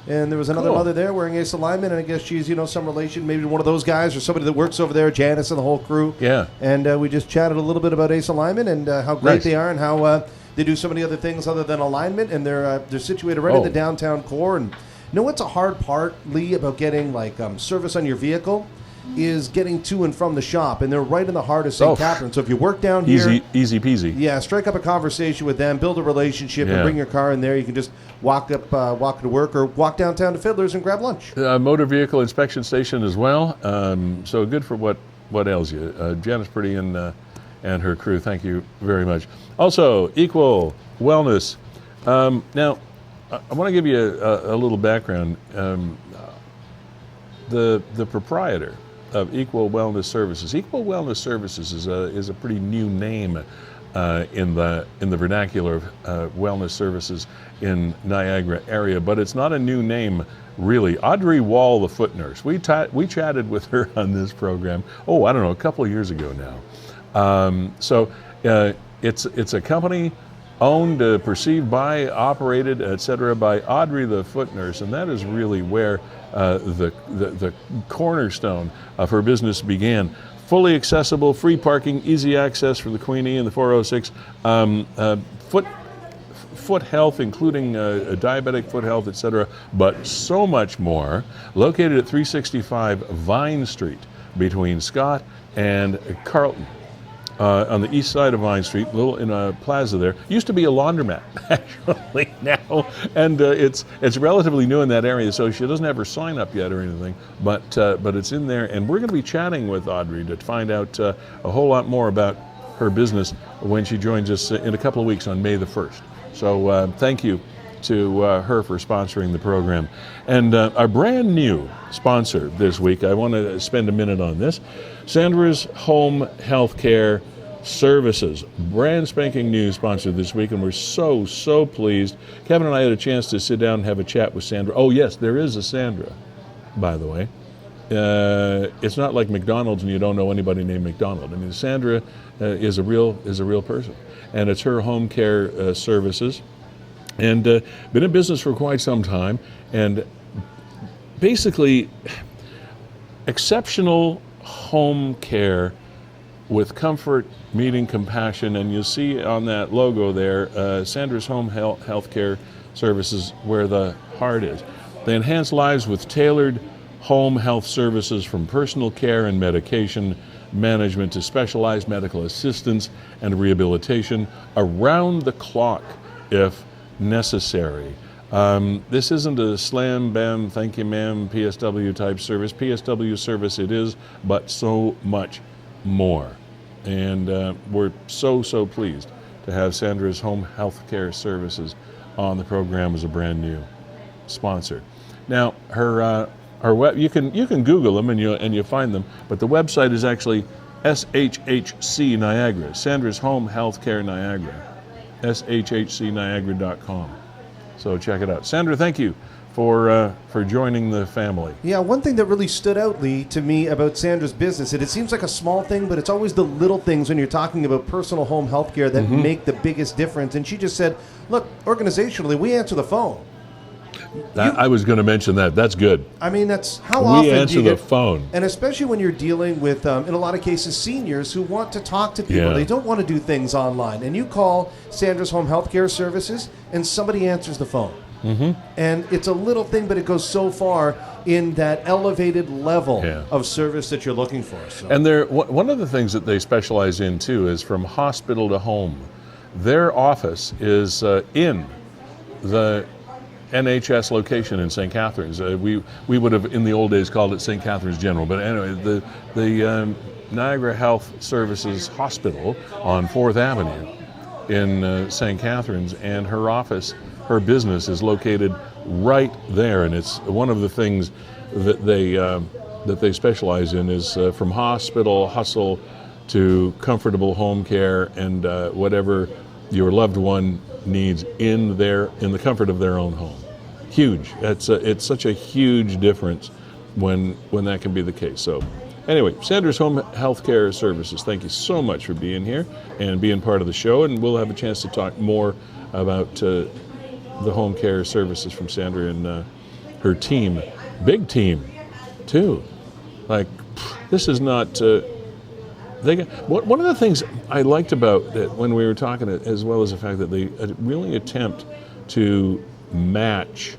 And there was another Cool. mother there wearing Ace Alignment, and I guess she's, some relation, maybe one of those guys or somebody that works over there, Janice and the whole crew. Yeah. And we just chatted a little bit about Ace Alignment and how great Nice. they are and how they do so many other things other than alignment, and they're situated right in the downtown core. And what's a hard part, Lee, about getting service on your vehicle? Is getting to and from the shop, and they're right in the heart of St. Catharines. So if you work down here, Easy peasy. yeah, strike up a conversation with them, build a relationship, Yeah. and bring your car in there. You can just walk to work, or walk downtown to Fiddler's and grab lunch. Motor vehicle inspection station as well. So good for what ails you. Janice Purdy and her crew, thank you very much. Also, Equal Wellness. Now, I want to give you a little background. The proprietor of Equal Wellness Services. Equal Wellness Services is a pretty new name in the vernacular of wellness services in Niagara area, but it's not a new name really. Audrey Wall, the foot nurse. We chatted with her on this program. I don't know, a couple of years ago now. It's a company owned, perceived by, operated, etc., by Audrey the foot nurse, and that is really where the cornerstone of her business began. Fully accessible, free parking, easy access for the Queenie and the 406. Foot health, including diabetic foot health, etc., but so much more. Located at 365 Vine Street between Scott and Carlton. On the east side of Vine Street, little in a plaza there. Used to be a laundromat, actually, now. And it's relatively new in that area, so she doesn't have her sign up yet or anything, but it's in there. And we're going to be chatting with Audrey to find out a whole lot more about her business when she joins us in a couple of weeks on May the 1st. So thank you to her for sponsoring the program. And our brand new sponsor this week, I want to spend a minute on this, Sandra's Home Healthcare Services, brand spanking new sponsor this week, and we're so pleased. Kevin and I had a chance to sit down and have a chat with Sandra. Oh yes, there is a Sandra, by the way. It's not like McDonald's and you don't know anybody named McDonald. I mean, Sandra is a real person, and it's her home care services, and been in business for quite some time, and basically exceptional home care with comfort meeting compassion. And you'll see on that logo there, Sandra's Home Health Care Services, where the heart is. They enhance lives with tailored home health services, from personal care and medication management to specialized medical assistance and rehabilitation around the clock if necessary. This isn't a slam, bam, thank you, ma'am, PSW type service. PSW service it is, but so much more. And we're so pleased to have Sandra's Home Health Care Services on the program as a brand new sponsor. Now, her web, you can Google them and you find them, but the website is actually SHHC Niagara, Sandra's Home Health Care Niagara, shhcniagara.com. So check it out. Sandra, thank you for joining the family. Yeah, one thing that really stood out, Lee, to me about Sandra's business, and it seems like a small thing, but it's always the little things when you're talking about personal home health care that make the biggest difference. And she just said, look, organizationally, we answer the phone. I was going to mention that. That's good. I mean, that's how often we answer do you the get, phone. And especially when you're dealing with, in a lot of cases, seniors who want to talk to people. Yeah. They don't want to do things online. And you call Sandra's Home Health Care Services, and somebody answers the phone. And it's a little thing, but it goes so far in that elevated level of service that you're looking for. So. And one of the things that they specialize in, too, is from hospital to home. Their office is in the NHS location in St. Catharines. We would have, in the old days, called it St. Catharines General. But anyway, the Niagara Health Services Hospital on 4th Avenue in St. Catharines, and her office, her business is located right there. And it's one of the things that they specialize in is from hospital hustle to comfortable home care and whatever your loved one needs in the comfort of their own home. Huge. It's such a huge difference when that can be the case. So Anyway, Sandra's Home Healthcare Services, thank you so much for being here and being part of the show. And we'll have a chance to talk more about the home care services from Sandra and her team. Big team, too. Like, this is not... one of the things I liked about it when we were talking, as well as the fact that they really attempt to match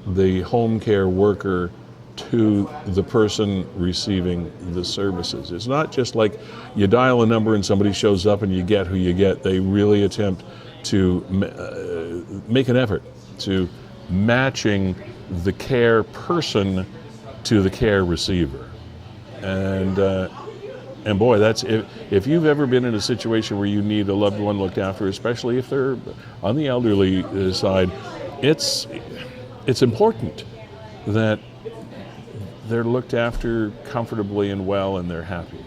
the home care worker to the person receiving the services. It's not just like you dial a number and somebody shows up and you get who you get. They really attempt to make an effort to matching the care person to the care receiver. And boy, that's if you've ever been in a situation where you need a loved one looked after, especially if they're on the elderly side, it's important that they're looked after comfortably and well, and they're happy,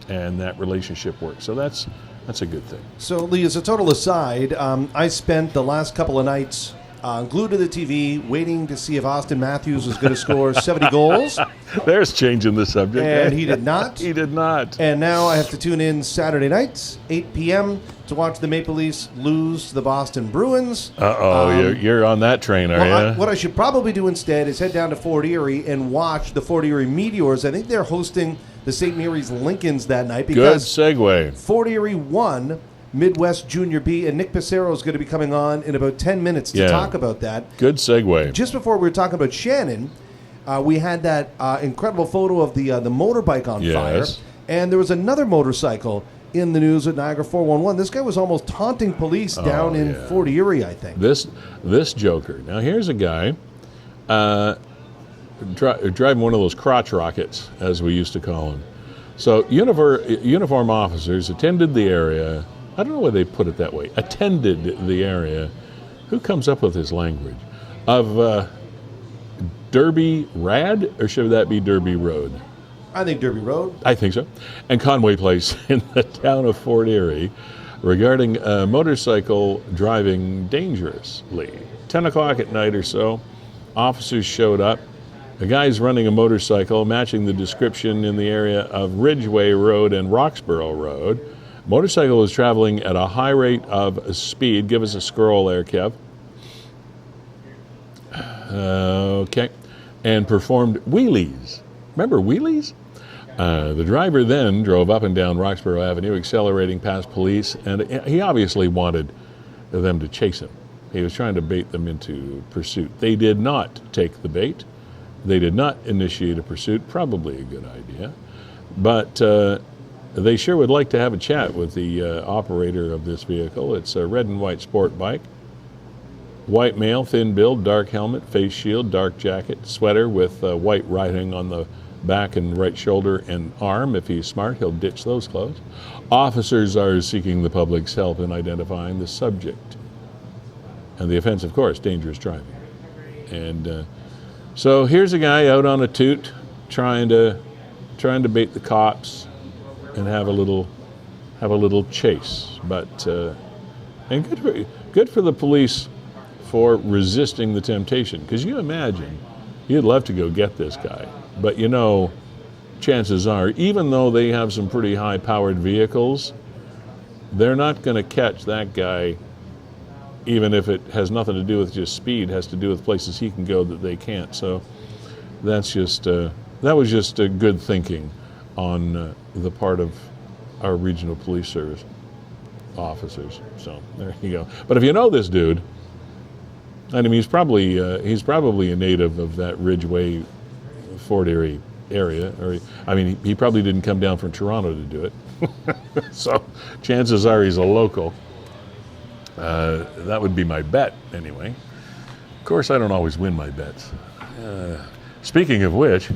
and that relationship works. So that's a good thing. So, Lee, as a total aside, I spent the last couple of nights glued to the TV, waiting to see if Austin Matthews was going to score 70 goals. There's changing the subject. And he did not. He did not. And now I have to tune in Saturday nights, 8 p.m., to watch the Maple Leafs lose to the Boston Bruins. You're on that train, are you? What I should probably do instead is head down to Fort Erie and watch the Fort Erie Meteors. I think they're hosting the St. Mary's Lincolns that night. Because good segue. Fort Erie won Midwest Junior B, and Nick Passero is going to be coming on in about 10 minutes to talk about that. Good segue. Just before we were talking about Shannon, we had that incredible photo of the motorbike on fire, and there was another motorcycle in the news at Niagara 411. This guy was almost taunting police down in Fort Erie, I think. This joker. Now here's a guy driving one of those crotch rockets, as we used to call them. So uniform officers attended the area. I don't know why they put it that way. Attended the area. Who comes up with this language? Of Derby Rad, or should that be Derby Road? I think Derby Road. I think so. And Conway Place in the town of Fort Erie regarding motorcycle driving dangerously. 10 o'clock at night or so, officers showed up. A guy's running a motorcycle matching the description in the area of Ridgeway Road and Roxborough Road. Motorcycle was traveling at a high rate of speed. Give us a scroll there, Kev. Okay. And performed wheelies. Remember wheelies? The driver then drove up and down Roxborough Avenue, accelerating past police, and he obviously wanted them to chase him. He was trying to bait them into pursuit. They did not take the bait. They did not initiate a pursuit. Probably a good idea. But they sure would like to have a chat with the operator of this vehicle. It's a red and white sport bike. White male, thin build, dark helmet, face shield, dark jacket, sweater with white writing on the back and right shoulder and arm. If he's smart, he'll ditch those clothes. Officers are seeking the public's help in identifying the subject. And the offense, of course, dangerous driving. And so here's a guy out on a toot trying to bait the cops and have a little chase. But and good for the police for resisting the temptation. Because you imagine, you'd love to go get this guy. But you know, chances are, even though they have some pretty high-powered vehicles, they're not going to catch that guy, even if it has nothing to do with just speed, has to do with places he can go that they can't. So that's just that was just good thinking on the part of our regional police service officers. So there you go. But if you know this dude, I mean, he's probably a native of that Ridgeway, Fort Erie area. Or he probably didn't come down from Toronto to do it. So chances are he's a local. That would be my bet, anyway. Of course, I don't always win my bets. Speaking of which,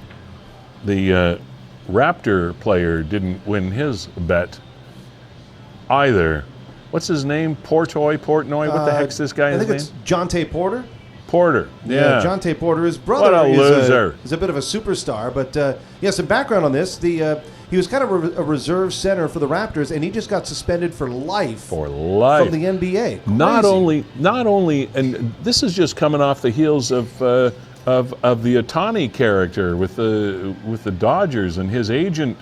the Raptor player didn't win his bet either. What's his name? Portnoy? What the heck's this guy's name? I think it's Jonte Porter. Porter, yeah. Jonte Porter. His brother what a loser. Is a bit of a superstar. But some background on this. He was kind of a reserve center for the Raptors, and he just got suspended for life. For life. From the NBA. Crazy. Not only, and this is just coming off the heels of of the Ohtani character with the Dodgers and his agent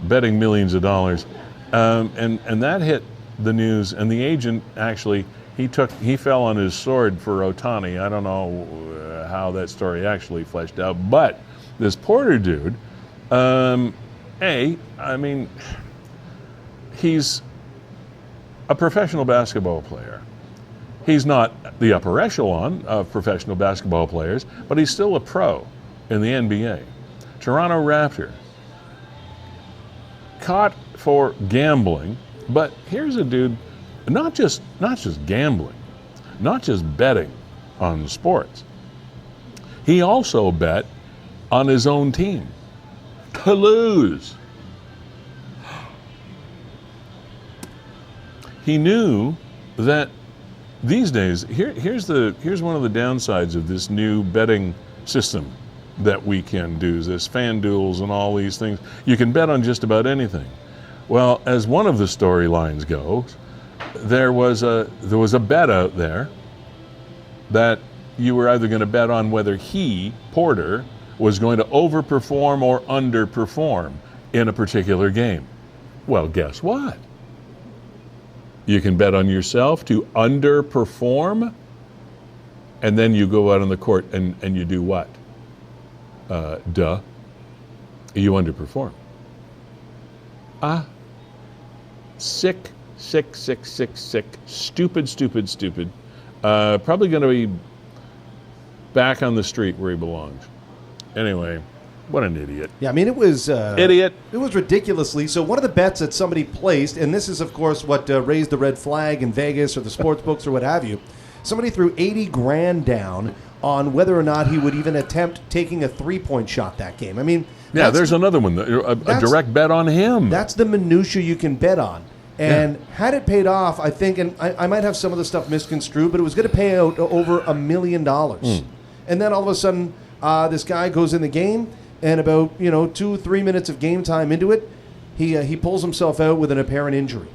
betting millions of dollars, and that hit the news. And the agent actually he fell on his sword for Ohtani. I don't know how that story actually fleshed out, but this Porter dude, I mean, he's a professional basketball player. He's not the upper echelon of professional basketball players, but he's still a pro in the NBA. Toronto Raptor, caught for gambling, but here's a dude, not just gambling, not just betting on sports. He also bet on his own team to lose. He knew that these days, here's one of the downsides of this new betting system that we can do, this FanDuels and all these things. You can bet on just about anything. Well, as one of the storylines goes, there was a bet out there that you were either going to bet on whether he, Porter, was going to overperform or underperform in a particular game. Well, guess what? You can bet on yourself to underperform, and then you go out on the court and you do what? You underperform. Sick. Stupid. Probably going to be back on the street where he belongs. Anyway, what an idiot. Yeah, I mean, it was... Idiot. It was ridiculously. So one of the bets that somebody placed, and this is, of course, what raised the red flag in Vegas or the sports books or what have you, somebody threw $80,000 down on whether or not he would even attempt taking a three-point shot that game. I mean... Yeah, there's another one, a direct bet on him. That's the minutia you can bet on. And had it paid off, I think, and I might have some of the stuff misconstrued, but it was going to pay out over $1 million. And then all of a sudden, this guy goes in the game, and about 2-3 minutes of game time into it, he pulls himself out with an apparent injury.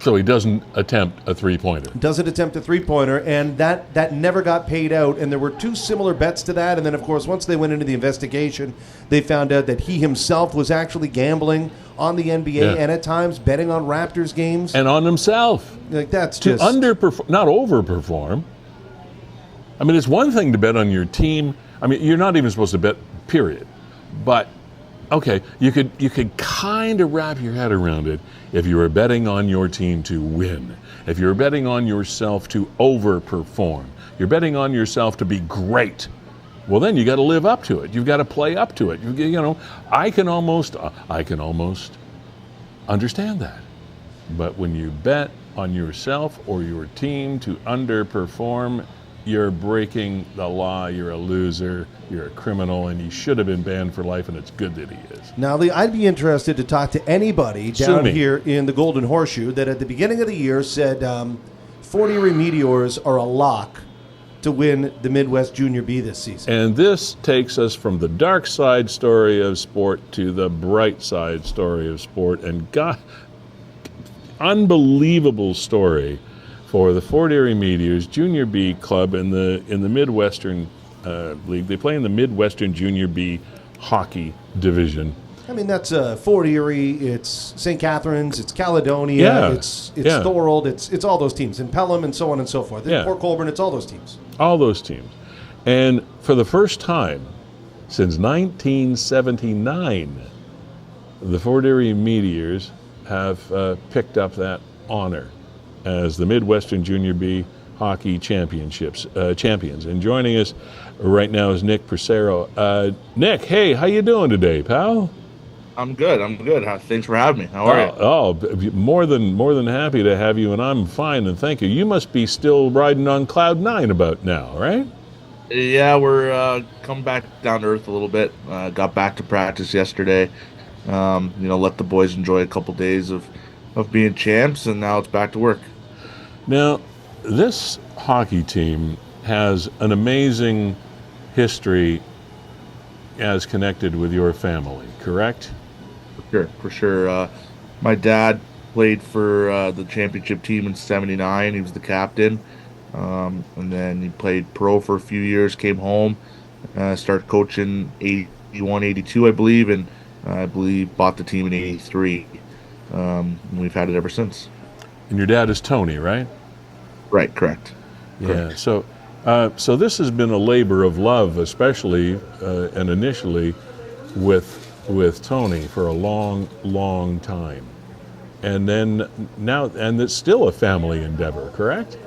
So he doesn't attempt a three-pointer. Doesn't attempt a three-pointer, and that never got paid out. And there were two similar bets to that. And then, of course, once they went into the investigation, they found out that he himself was actually gambling on the NBA and at times betting on Raptors games. And on himself. Like, that's to just... underperform, not overperform. I mean, it's one thing to bet on your team. I mean, you're not even supposed to bet, period. But, okay, you could kind of wrap your head around it if you were betting on your team to win. If you're betting on yourself to overperform. You're betting on yourself to be great. Well, then you got to live up to it. You've got to play up to it. I can almost understand that. But when you bet on yourself or your team to underperform, you're breaking the law. You're a loser. You're a criminal, and he should have been banned for life, and it's good that he is. Now, Lee, I'd be interested to talk to anybody down here in the Golden Horseshoe that at the beginning of the year said Fort Erie Meteors are a lock to win the Midwest Junior B this season. And this takes us from the dark side story of sport to the bright side story of sport. And unbelievable story for the Fort Erie Meteors Junior B club in the Midwestern League. They play in the Midwestern Junior B hockey division. I mean, that's Fort Erie, it's St. Catharines, it's Caledonia, it's Thorold, it's all those teams, and Pelham, and so on and so forth. Port Colborne, it's all those teams. All those teams. And for the first time since 1979, the Fort Erie Meteors have picked up that honor as the Midwestern Junior B Hockey champions. And joining us right now is Nick Passero. Nick, hey, how you doing today, pal? I'm good. Thanks for having me. How are you? Oh, more than happy to have you, and I'm fine, and thank you. You must be still riding on cloud 9 about now, right? Yeah, we're coming back down to earth a little bit. Got back to practice yesterday. Let the boys enjoy a couple days of being champs, and now it's back to work. Now, this hockey team has an amazing history as connected with your family, correct? For sure. My dad played for the championship team in '79. He was the captain. And then he played pro for a few years, came home, Started coaching 81, 82, I believe, and I believe bought the team in 83. And we've had it ever since. And your dad is Tony, right? Right, correct. Yeah. So this has been a labor of love, especially and initially with Tony for a long, long time, and then now, and it's still a family endeavor, correct?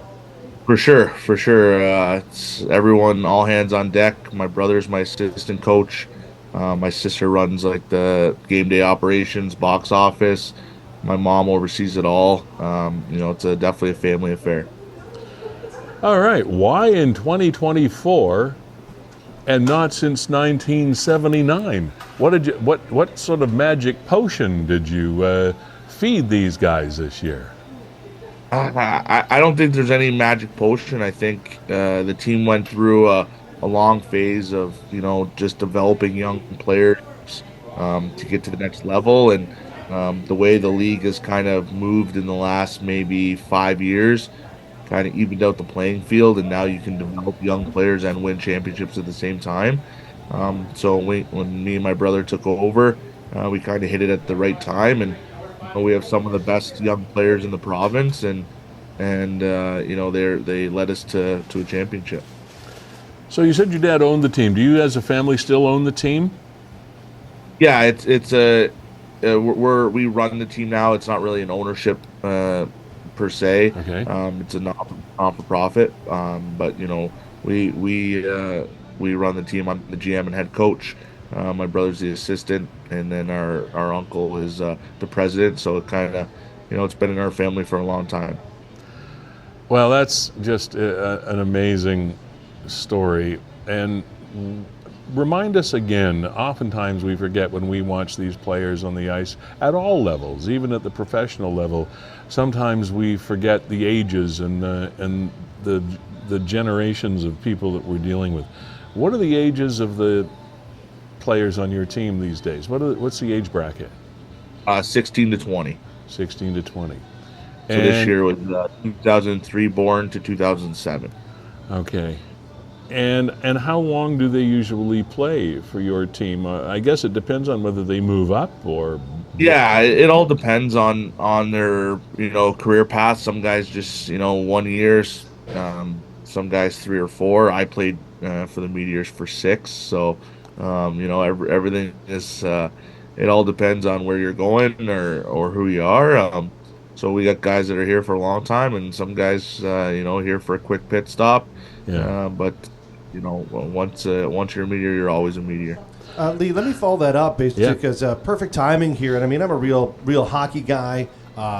For sure, for sure. It's everyone, all hands on deck. My brother's my assistant coach. My sister runs like the game day operations, box office. My mom oversees it all. It's definitely a family affair. All right. Why in 2024 and not since 1979? What sort of magic potion did you feed these guys this year? I don't think there's any magic potion. I think the team went through a long phase of just developing young players to get to the next level, and the way the league has kind of moved in the last maybe 5 years, kind of evened out the playing field, and now you can develop young players and win championships at the same time. So when me and my brother took over, we kind of hit it at the right time, and we have some of the best young players in the province, and they led us to a championship. So you said your dad owned the team. Do you, as a family, still own the team? Yeah, we run the team now. It's not really an ownership per se. Okay. It's a not-for-profit, but we run the team. I'm the GM and head coach. My brother's the assistant, and then our uncle is the president. So it kind of, it's been in our family for a long time. Well, that's just an amazing story. And remind us again, oftentimes we forget when we watch these players on the ice at all levels, even at the professional level, sometimes we forget the ages and the generations of people that we're dealing with. What are the ages of the players on your team these days? What's the age bracket? 16 to 20. 16 to 20. So this year was 2003 born to 2007. Okay. And how long do they usually play for your team? I guess it depends on whether they move up or... Yeah, it all depends on their career path. Some guys just 1 year, some guys 3 or 4. I played for the Meteors for 6, so everything is it all depends on where you're going or who you are. So we got guys that are here for a long time, and some guys here for a quick pit stop. Yeah. But once you're a Meteor, you're always a Meteor. Lee, let me follow that up because perfect timing here. And I mean, I'm a real hockey guy,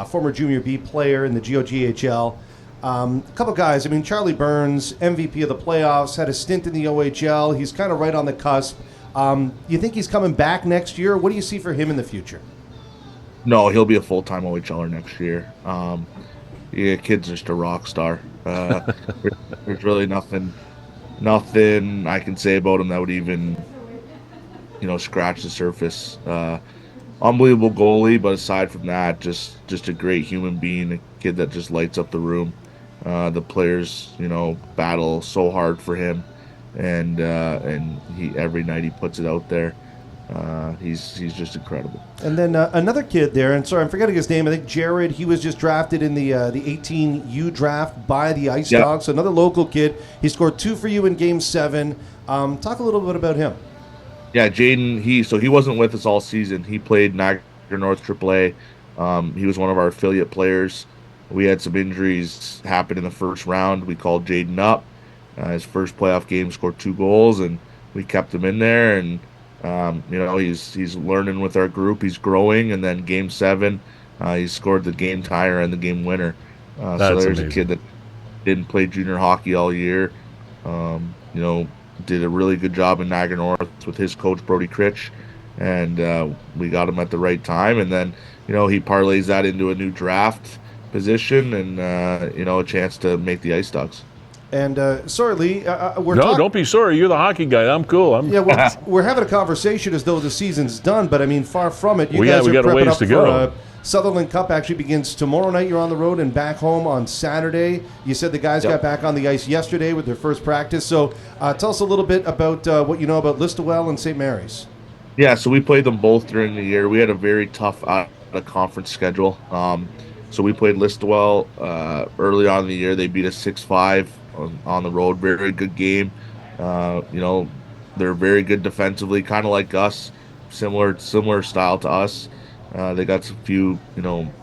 former Junior B player in the GOGHL. A couple guys. I mean, Charlie Burns, MVP of the playoffs, had a stint in the OHL. He's kind of right on the cusp. You think he's coming back next year? What do you see for him in the future? No, he'll be a full-time OHLer next year. Kid's just a rock star. There's really nothing I can say about him that would even, scratch the surface. Unbelievable goalie, but aside from that, just a great human being, a kid that just lights up the room. The players, battle so hard for him, and he every night he puts it out there. He's just incredible. And then another kid there, and sorry, I'm forgetting his name. I think Jared. He was just drafted in the 18U draft by the Ice Dogs. So another local kid. He scored 2 for you in Game 7. Talk a little bit about him. Yeah, Jaden. He wasn't with us all season. He played Niagara North AAA. He was one of our affiliate players. We had some injuries happen in the first round. We called Jaden up. His first playoff game, scored 2 goals, and we kept him in there. And he's learning with our group. He's growing, and then Game 7, he scored the game tire and the game winner. So there's amazing. A kid that didn't play junior hockey all year. Did a really good job in Niagara North with his coach Brody Critch, and we got him at the right time. And then he parlays that into a new draft position and a chance to make the Ice Dogs. And sorry, Lee, don't be sorry. You're the hockey guy. I'm cool. We're having a conversation as though the season's done, but I mean, far from it. You guys are got a ways to go. Sutherland Cup actually begins tomorrow night. You're on the road and back home on Saturday. You said the guys got back on the ice yesterday with their first practice. So tell us a little bit about what you know about Listowel and St. Mary's. Yeah, so we played them both during the year. We had a very tough conference schedule. So we played Listowel early on in the year. They beat us 6-5 on the road. Very good game. They're very good defensively, kind of like us, similar style to us. They got some few,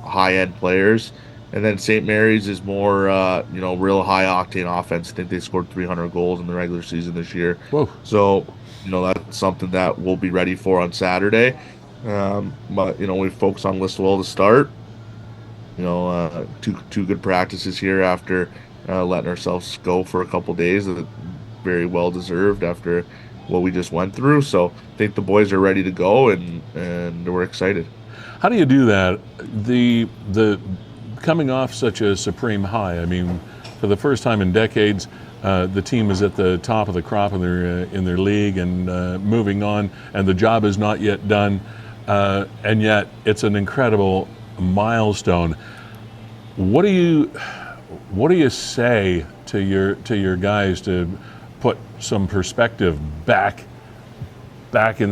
high-end players. And then St. Mary's is more, real high-octane offense. I think they scored 300 goals in the regular season this year. Whoa. So, that's something that we'll be ready for on Saturday. But, we focus on Listowel to start. Two good practices here after letting ourselves go for a couple days. Very well-deserved after what we just went through. So I think the boys are ready to go, and we're excited. How do you do that? The coming off such a supreme high. I mean, for the first time in decades, the team is at the top of the crop in their league and moving on, and the job is not yet done, and yet it's an incredible milestone. What do you say to your guys to put some perspective back in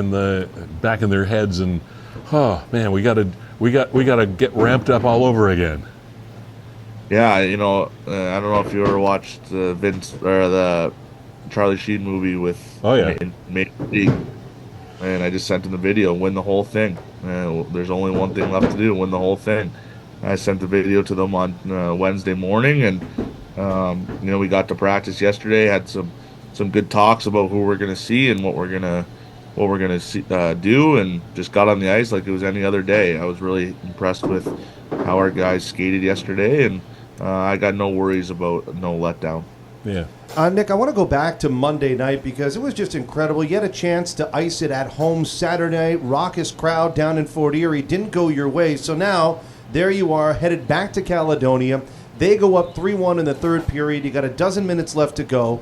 their heads, and oh man, we got to get ramped up all over again? Yeah, I don't know if you ever watched the Vince or the Charlie Sheen movie with Maple League, and I just sent him the video. Win the whole thing. There's only one thing left to do: win the whole thing. I sent the video to them on Wednesday morning, and we got to practice yesterday. Had some good talks about who we're gonna see and what we're gonna do, and just got on the ice like it was any other day. I was really impressed with how our guys skated yesterday, and I got no worries about no letdown. Yeah. Nick, I want to go back to Monday night because it was just incredible. You had a chance to ice it at home Saturday night. Raucous crowd down in Fort Erie. Didn't go your way. So now there you are headed back to Caledonia. They go up 3-1 in the third period. You got a dozen minutes left to go.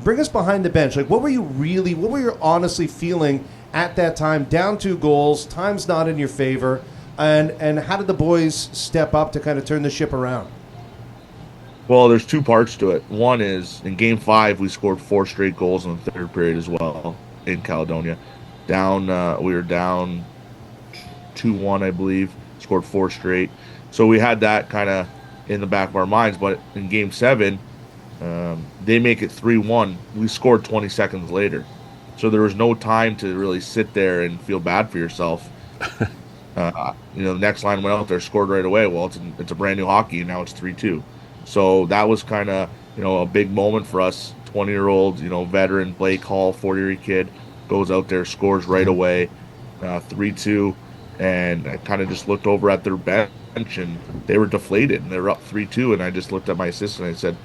Bring us behind the bench. Like, what were you honestly feeling at that time? Down 2 goals. Time's not in your favor. And how did the boys step up to kind of turn the ship around? Well, there's 2 parts to it. One is in Game 5, we scored 4 straight goals in the third period as well in Caledonia. We were down 2-1, I believe. Scored 4 straight. So we had that kind of in the back of our minds. But in Game 7, they make it 3-1. We scored 20 seconds later. So there was no time to really sit there and feel bad for yourself. The next line went out there, scored right away. Well, it's a brand new hockey, and now it's 3-2. So that was kind of, a big moment for us. 20-year-old, veteran Blake Hall, Fort Erie kid, goes out there, scores right away, 3-2. And I kind of just looked over at their bench, and they were deflated, and they were up 3-2. And I just looked at my assistant and I said,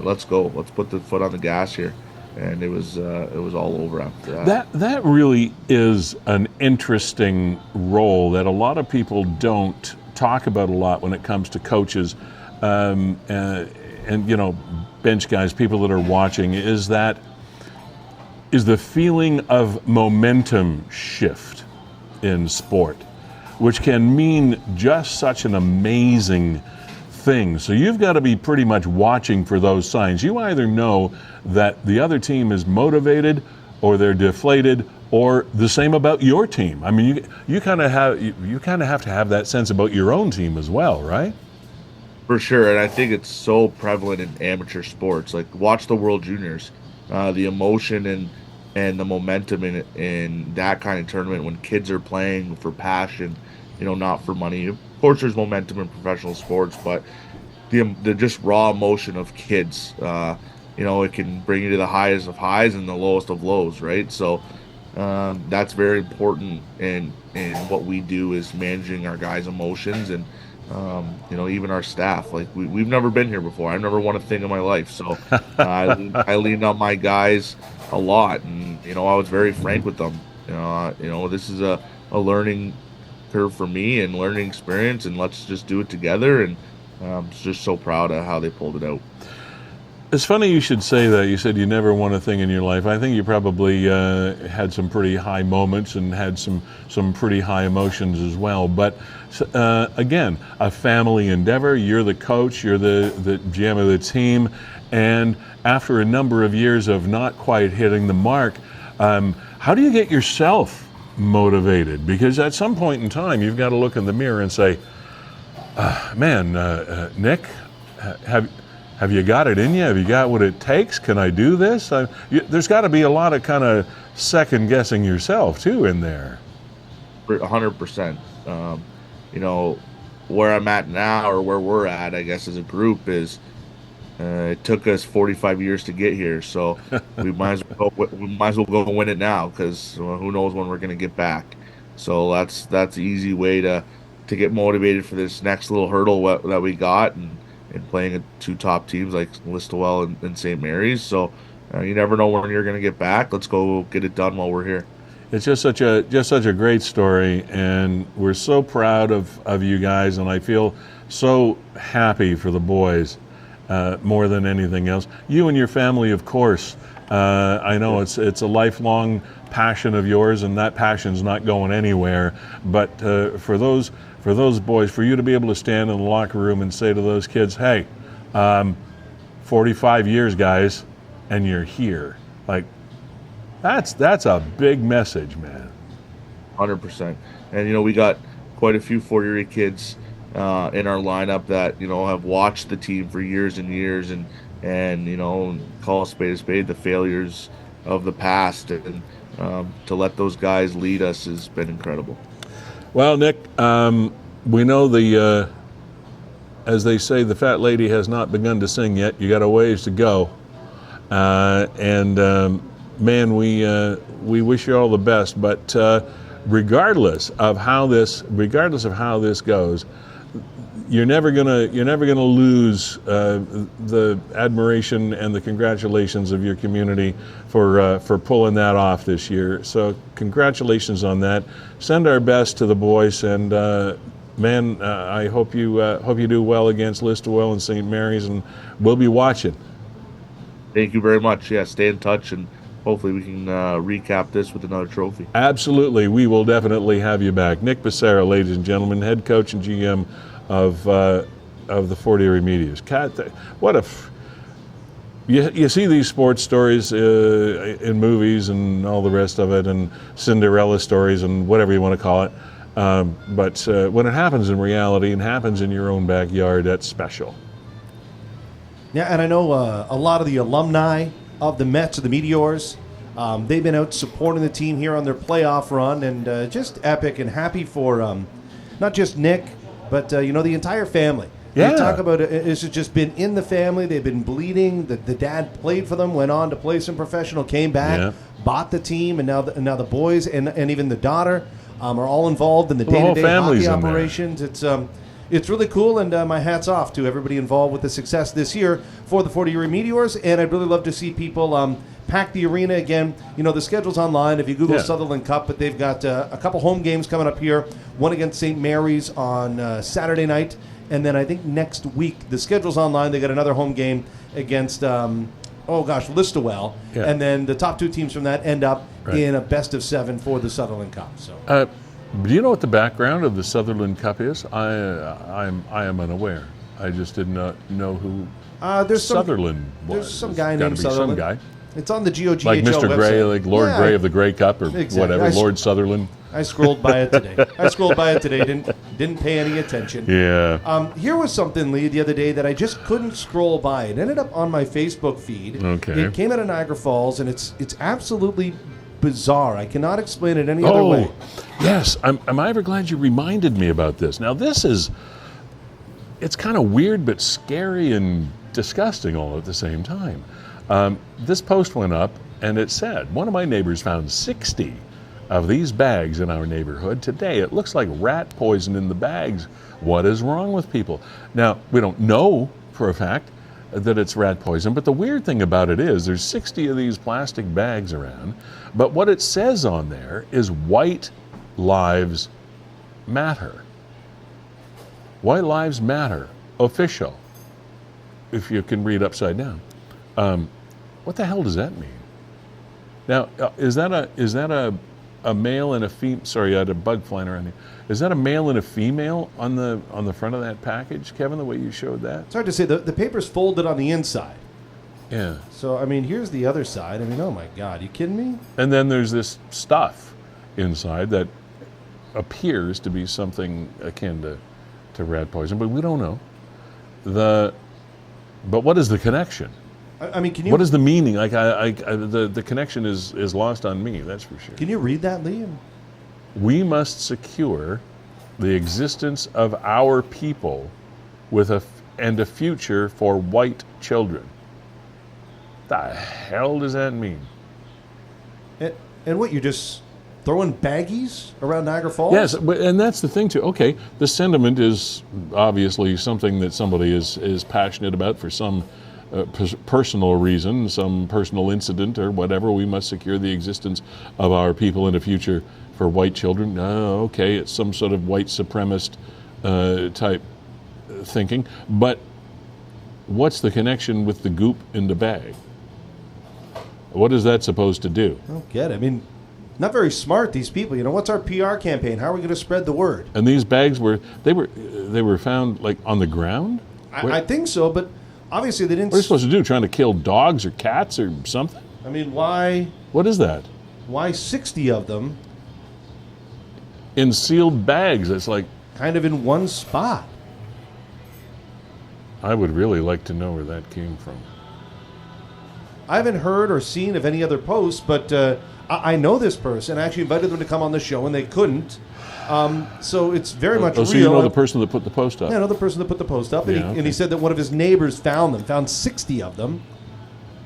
let's go. Let's put the foot on the gas here. And it was all over after that. That really is an interesting role that a lot of people don't talk about a lot when it comes to coaches. And bench guys, people that are watching, is the feeling of momentum shift in sport, which can mean just such an amazing thing. So you've got to be pretty much watching for those signs. You either know that the other team is motivated, or they're deflated, or the same about your team. I mean, you kind of have to have that sense about your own team as well, right? For sure, and I think it's so prevalent in amateur sports. Like, watch the World Juniors, the emotion and the momentum in that kind of tournament when kids are playing for passion, not for money. Of course, there's momentum in professional sports, but the just raw emotion of kids, it can bring you to the highest of highs and the lowest of lows, right? So that's very important in what we do, is managing our guys' emotions and even our staff. Like, we've never been here before. I've never won a thing in my life. So I leaned on my guys a lot, and, I was very frank with them. This is a learning curve for me and learning experience, and let's just do it together. And I'm just so proud of how they pulled it out. It's funny you should say that. You said you never won a thing in your life. I think you probably had some pretty high moments and had some pretty high emotions as well. But again, a family endeavor. You're the coach. You're the GM of the team. And after a number of years of not quite hitting the mark, how do you get yourself motivated? Because at some point in time, you've got to look in the mirror and say, Nick, have you got it in you? Have you got what it takes? Can I do this? There's got to be a lot of kind of second guessing yourself too in there. 100%. You know, where I'm at now, or where we're at, I guess, as a group is, it took us 45 years to get here, so we might as well go win it now, because who knows when we're going to get back. So that's the easy way to get motivated for this next little hurdle that we got, and playing at two top teams like Listowel and St. Mary's. So you never know when you're going to get back. Let's go get it done while we're here. It's just such a great story, and we're so proud of you guys, and I feel so happy for the boys more than anything else. You and your family, of course. I know it's a lifelong passion of yours, and that passion's not going anywhere. But for those boys, for you to be able to stand in the locker room and say to those kids, "Hey, 45 years, guys, and you're here," like that's a big message, man. 100%. And you know, we got quite a few Fort Erie kids in our lineup that, you know, have watched the team for years and years, and you know, call a spade, the failures of the past, and to let those guys lead us has been incredible. Well, Nick, we know as they say, the fat lady has not begun to sing yet. You got a ways to go, man, we wish you all the best. But regardless of how this goes, you're never gonna lose the admiration and the congratulations of your community for pulling that off this year. So congratulations on that. Send our best to the boys, and I hope you do well against Listowel and St. Mary's, and we'll be watching. Thank you very much. Yeah, stay in touch, and hopefully we can recap this with another trophy. Absolutely, we will definitely have you back. Nick Passero, ladies and gentlemen, head coach and GM of the Fort Erie Meteors. You see these sports stories in movies and all the rest of it, and Cinderella stories and whatever you want to call it. But when it happens in reality and happens in your own backyard, that's special. Yeah, and I know a lot of the alumni of the Mets, of the Meteors, they've been out supporting the team here on their playoff run, and just epic and happy for not just Nick, but the entire family. Yeah. You talk about it's just been in the family. They've been bleeding. The dad played for them, went on to play some professional, came back, bought the team, and now the boys and even the daughter are all involved in the day-to-day hockey operations. It's really cool, and my hat's off to everybody involved with the success this year for the Fort Erie Meteors, and I'd really love to see people pack the arena again. You know, the schedule's online if you Google Sutherland Cup, but they've got a couple home games coming up here, one against St. Mary's on Saturday night, and then I think next week, the schedule's online, they got another home game against, Listowel, and then the top two teams from that end up in a best of 7 for the Sutherland Cup. So. Do you know what the background of the Sutherland Cup is? I am unaware. I just did not know who Sutherland was. There's some guy named Sutherland. Some guy. It's on the GOGHL like Mr. website. Gray, like Lord Gray of the Grey Cup, or whatever. Lord Sutherland. I scrolled by it today. Didn't pay any attention. Yeah. Here was something, Lee, the other day that I just couldn't scroll by. It ended up on my Facebook feed. Okay. It came out of Niagara Falls, and it's absolutely bizarre. I cannot explain it any other way. Yes. Am I ever glad you reminded me about this? Now, it's kind of weird but scary and disgusting all at the same time. This post went up, and it said, one of my neighbors found 60 of these bags in our neighborhood today. It looks like rat poison in the bags. What is wrong with people? Now, we don't know for a fact that it's rat poison, but the weird thing about it is there's 60 of these plastic bags around, but what it says on there is White Lives Matter. White Lives Matter, official, if you can read upside down. What the hell does that mean? Now, is that a male and a female? Sorry, I had a bug flying around here. Is that a male and a female on the front of that package, Kevin? The way you showed that? It's hard to say. The paper's folded on the inside. Yeah. So I mean, here's the other side. I mean, oh my God, you kidding me? And then there's this stuff inside that appears to be something akin to rat poison, but we don't know. But what is the connection? I mean, can you? What is the meaning? Like, the connection is lost on me. That's for sure. Can you read that, Liam? We must secure the existence of our people with and a future for white children. The hell does that mean? And what, you're just throwing baggies around Niagara Falls? Yes, and that's the thing too. Okay, the sentiment is obviously something that somebody is passionate about for some personal reason, some personal incident or whatever. We must secure the existence of our people in a future for white children. Okay, it's some sort of white supremacist type thinking. But what's the connection with the goop in the bag? What is that supposed to do? I don't get it. I mean, not very smart, these people. You know, what's our PR campaign? How are we going to spread the word? And these bags were found like on the ground? I think so, but obviously they didn't. What are you supposed to do? Trying to kill dogs or cats or something? I mean, why? What is that? Why 60 of them? In sealed bags. It's like kind of in one spot. I would really like to know where that came from. I haven't heard or seen of any other posts, but I know this person. I actually invited them to come on the show, and they couldn't. So it's very much real. So you know the person that put the post up? Yeah, I know the person that put the post up, and, Yeah, and he said that one of his neighbors found 60 of them.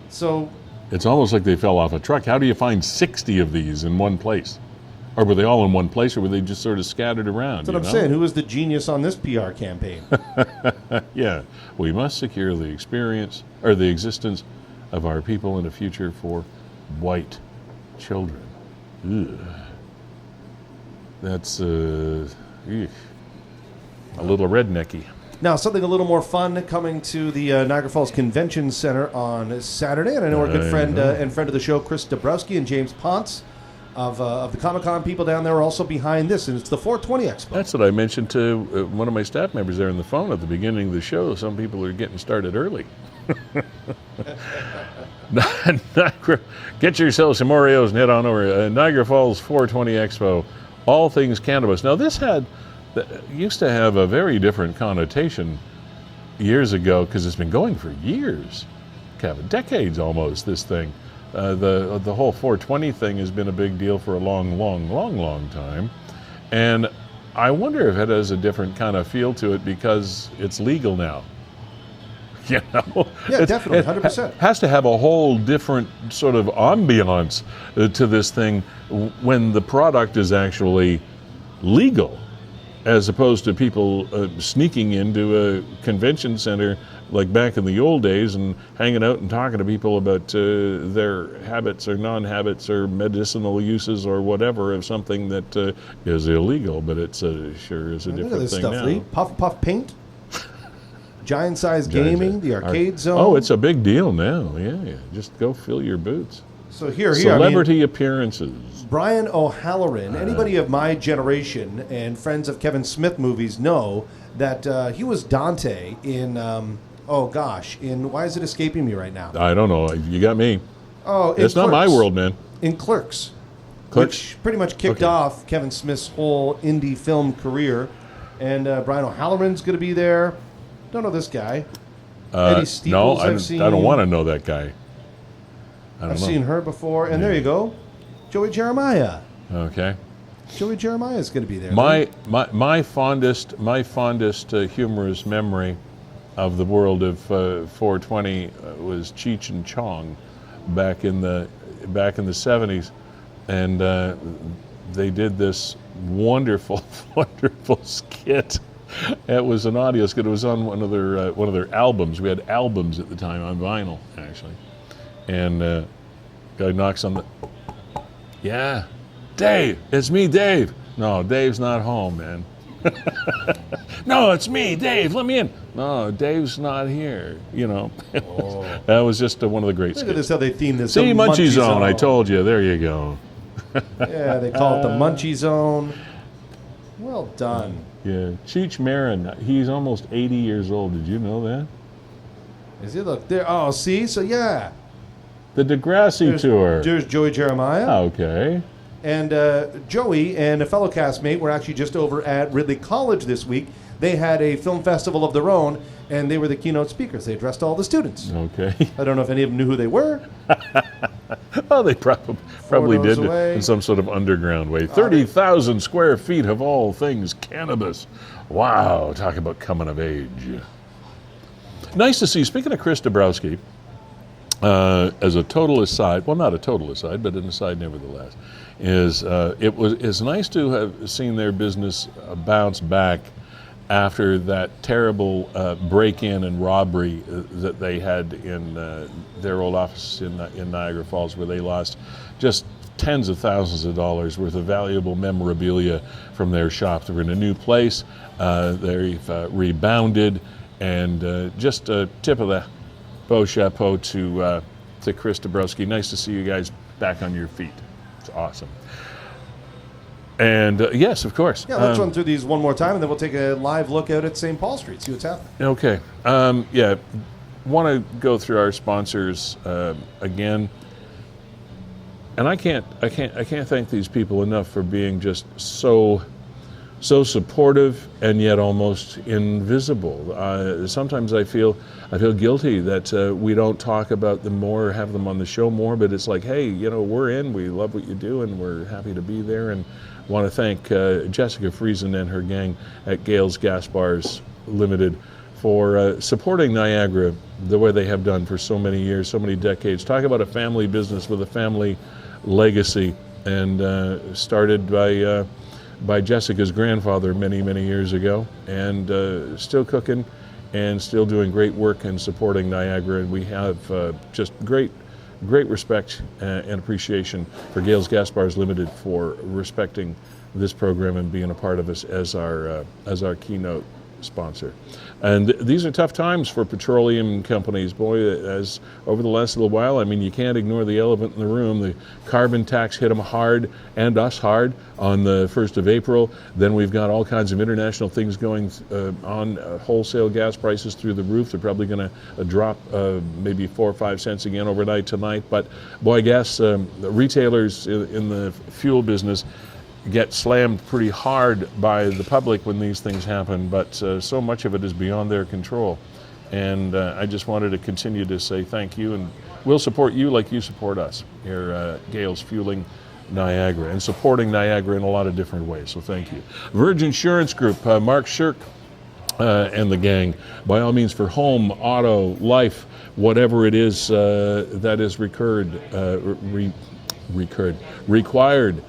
So it's almost like they fell off a truck. How do you find 60 of these in one place? Or were they all in one place, or were they just sort of scattered around? That's what I'm saying. Who was the genius on this PR campaign? Yeah, we must secure the experience or the existence of our people in a future for white children. Ugh. That's a little rednecky. Now, something a little more fun coming to the Niagara Falls Convention Center on Saturday, and I know our good friend and friend of the show, Chris Dabrowski and James Ponce of the Comic-Con people down there are also behind this, and it's the 420 Expo. That's what I mentioned to one of my staff members there on the phone at the beginning of the show. Some people are getting started early. Get yourself some Oreos and head on over. Niagara Falls 420 Expo, all things cannabis. Now, this used to have a very different connotation years ago because it's been going for years, Kevin, decades almost. This thing, the whole 420 thing has been a big deal for a long time, and I wonder if it has a different kind of feel to it because it's legal now. You know? Yeah, definitely, 100%. It has to have a whole different sort of ambiance to this thing when the product is actually legal, as opposed to people sneaking into a convention center like back in the old days and hanging out and talking to people about their habits or non-habits or medicinal uses or whatever of something that is illegal, but it's sure is a different Look at this thing stuff, now. Lee. Puff Paint. Giant size gaming, the arcade zone. Oh, it's a big deal now. Yeah. Just go fill your boots. So here. Celebrity appearances. Brian O'Halloran. Anybody of my generation and friends of Kevin Smith movies know that he was Dante in. Why is it escaping me right now? I don't know. You got me. Oh, it's not my world, man. In Clerks. Clerks? Which pretty much kicked off Kevin Smith's whole indie film career, and Brian O'Halloran's going to be there. Don't know this guy. Eddie Steeples, I don't want to know that guy. I've seen her before, and there you go, Joey Jeremiah. Okay. Joey Jeremiah is going to be there. My fondest humorous memory of the world of 420 was Cheech and Chong back in the 70s, and they did this wonderful skit. It was an audio skit. It was on one of their albums. We had albums at the time on vinyl, actually. And guy knocks on the. Yeah, Dave. It's me, Dave. No, Dave's not home, man. No, it's me, Dave. Let me in. No, Dave's not here. You know, Oh. that was just one of the great Look at this skits. how they theme this. See, the Munchie Zone. I told you. There you go. Yeah, they call it the Munchie Zone. Well done. Yeah, Cheech Marin. He's almost 80 years old. Did you know that? Is he look there? Oh, see, so yeah. The Degrassi tour. There's Joey Jeremiah. Okay. And Joey and a fellow castmate were actually just over at Ridley College this week. They had a film festival of their own, and they were the keynote speakers. They addressed all the students. Okay. I don't know if any of them knew who they were. Oh, they probably doors did away. in some sort of underground way. 30,000 square feet of all things cannabis. Wow, talk about coming of age. Nice to see. Speaking of Chris Dabrowski, as a total aside, well, not a total aside, but an aside nevertheless, it's nice to have seen their business bounce back after that terrible break-in and robbery that they had in their old office in Niagara Falls, where they lost just tens of thousands of dollars worth of valuable memorabilia from their shop. They're in a new place. They've rebounded, and just a tip of the beau chapeau to Chris Dabrowski. Nice to see you guys back on your feet. It's awesome. And yes, of course. Yeah, let's run through these one more time, and then we'll take a live look out at St. Paul Street, see what's happening. Okay. Yeah, want to go through our sponsors again. And I can't thank these people enough for being just so supportive and yet almost invisible. Sometimes I feel guilty that we don't talk about them more, have them on the show more. But it's like, hey, you know, we're in. We love what you do, and we're happy to be there. And want to thank Jessica Friesen and her gang at Gales Gas Bars Limited for supporting Niagara the way they have done for so many years, so many decades. Talk about a family business with a family legacy, and started by Jessica's grandfather many years ago, and still cooking and still doing great work and supporting Niagara. And we have just great respect and appreciation for Gales Gas Bars Limited for respecting this program and being a part of us as our keynote sponsor. And these are tough times for petroleum companies. Boy, as over the last little while, I mean, you can't ignore the elephant in the room. The carbon tax hit them hard, and us hard, on the 1st of April. Then we've got all kinds of international things going on. Wholesale gas prices through the roof. They're probably going to drop maybe 4 or 5 cents again overnight tonight. But boy, gas the retailers in the fuel business get slammed pretty hard by the public when these things happen, but so much of it is beyond their control. And I just wanted to continue to say thank you, and we'll support you like you support us here at Gales Fueling Niagara, and supporting Niagara in a lot of different ways, so thank you. Virgin Insurance Group, Mark Shirk and the gang, by all means, for home, auto, life, whatever it is that is required,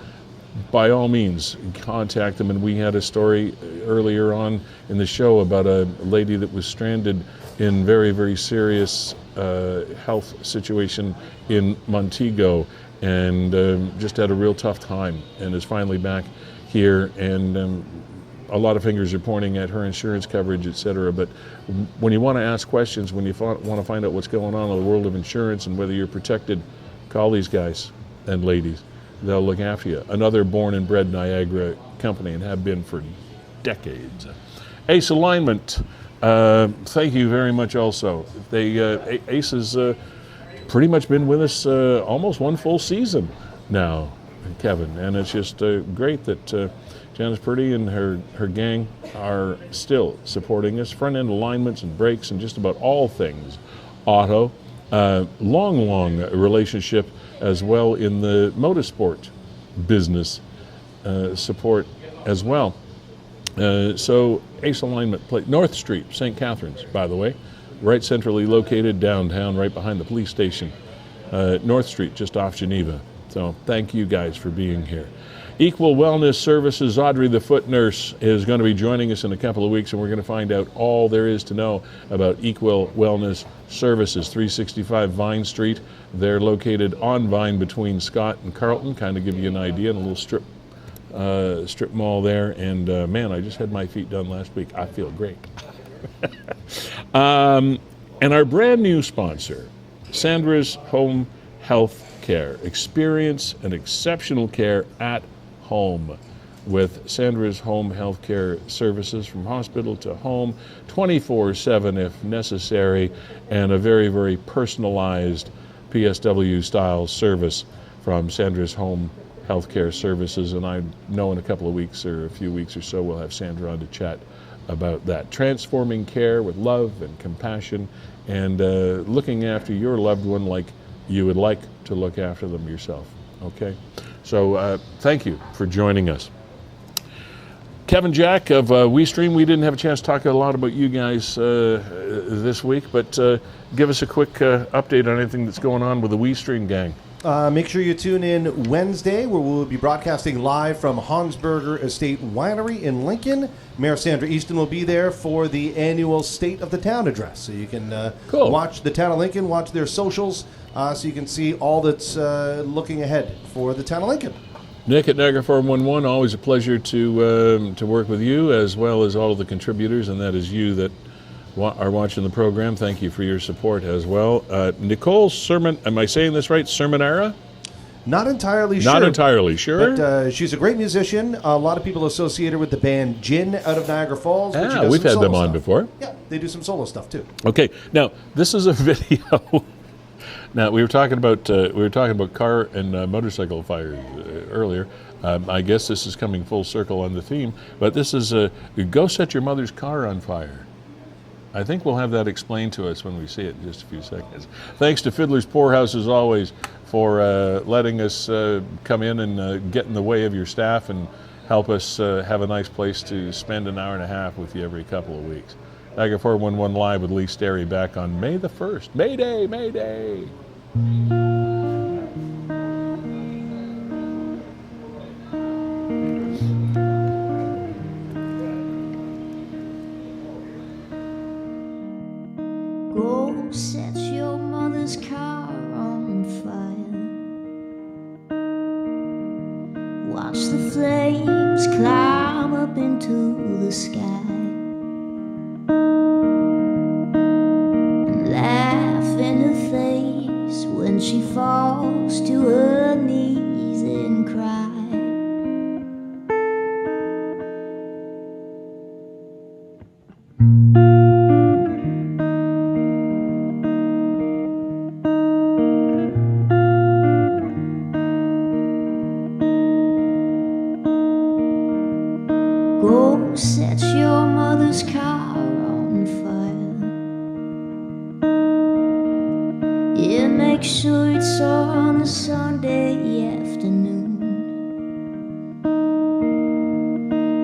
by all means, contact them. And we had a story earlier on in the show about a lady that was stranded in very serious health situation in Montego, and just had a real tough time, and is finally back here. And a lot of fingers are pointing at her insurance coverage, etc. But when you want to ask questions, when you want to find out what's going on in the world of insurance and whether you're protected, call these guys and ladies. They'll look after you. Another born and bred Niagara company, and have been for decades. Ace Alignment, thank you very much also. Ace has pretty much been with us almost one full season now, Kevin, and it's just great that Janice Purdy and her gang are still supporting us. Front-end alignments and brakes and just about all things auto. Long relationship as well in the motorsport business support as well. So Ace Alignment, North Street, St. Catharines, by the way, right centrally located downtown, right behind the police station. North Street, just off Geneva. So thank you guys for being here. Equal Wellness Services, Audrey the Foot Nurse is going to be joining us in a couple of weeks, and we're going to find out all there is to know about Equal Wellness Services, 365 Vine Street. They're located on Vine between Scott and Carlton, kind of give you an idea, and a little strip strip mall there. And man, I just had my feet done last week. I feel great. And our brand new sponsor, Sandra's Home Health Care. Experience and exceptional care at home with Sandra's Home Health Care services from hospital to home, 24/7 if necessary, and a very, very personalized PSW style service from Sandra's Home Health Care services. And I know in a couple of weeks or a few weeks or so we'll have Sandra on to chat about that. Transforming care with love and compassion, and looking after your loved one like you would like to look after them yourself. Okay? So thank you for joining us. Kevin Jack of WeeStreem, we didn't have a chance to talk a lot about you guys this week, but give us a quick update on anything that's going on with the WeeStream gang. Make sure you tune in Wednesday, where we'll be broadcasting live from Hansberger Estate Winery in Lincoln. Mayor Sandra Easton will be there for the annual State of the Town address. So you can watch the town of Lincoln, watch their socials, so you can see all that's looking ahead for the town of Lincoln. Nick at Niagara 411, always a pleasure to work with you, as well as all of the contributors, and that is you that are watching the program. Thank you for your support as well. Nicole Sermon, am I saying this right? Sermonara? Not entirely sure. Not entirely sure. But she's a great musician. A lot of people associate her with the band Gin out of Niagara Falls. We've had them on before. Yeah, they do some solo stuff too. Okay, now this is a video. Now we were talking about car and motorcycle fires earlier. I guess this is coming full circle on the theme, but this is go set your mother's car on fire. I think we'll have that explained to us when we see it in just a few seconds. Thanks to Fiddler's Poorhouse, as always, for letting us come in and get in the way of your staff and help us have a nice place to spend an hour and a half with you every couple of weeks. Niagara 411 Live with Lee Sterry back on May the 1st. May Day, May Day! Go set your mother's car on fire. Watch the flames climb up into the sky. And laugh in her face when she falls to her knees and cry. Go set your mother's car on fire. Yeah, make sure it's on a Sunday afternoon,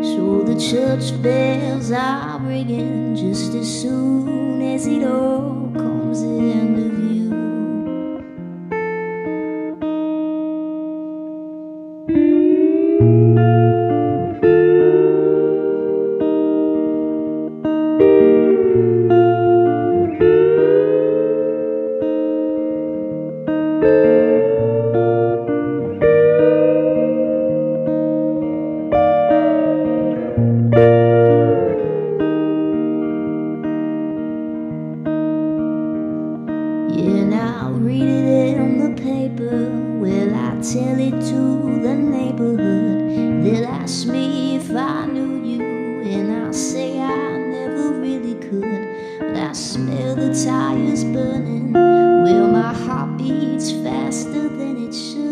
so the church bells are ringing just as soon as it all comes into view. Yeah, now read it in the paper. Well, I tell it to the neighborhood. They'll ask me if I knew you, and I'll say I never really could. But I smell the tires burning. Well, my heart beats faster than it should.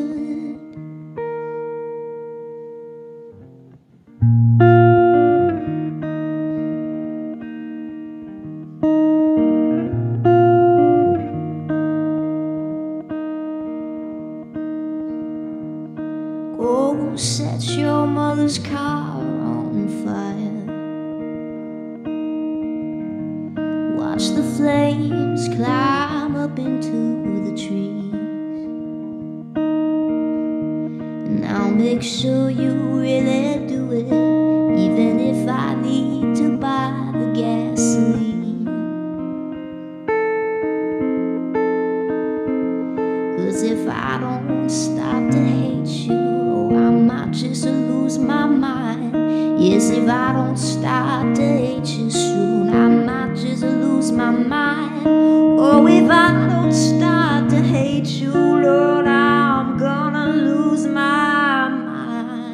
Go set your mother's car on fire. Watch the flames climb up into the trees. And I'll make sure you really do it, even if I need to buy the gasoline. 'Cause if I don't stop to hate you, I might just lose my start to hate you soon, I might just lose my mind. Oh, if I don't start to hate you, Lord, I'm gonna lose my mind.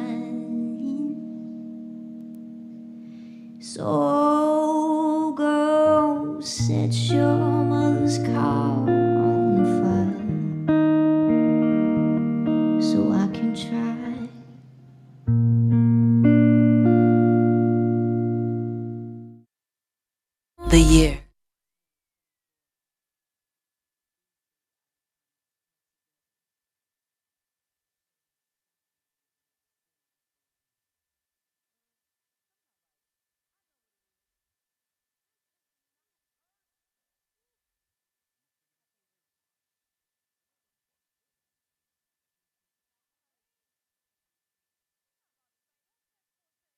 So go set your mother's car on fire, so I can try. The year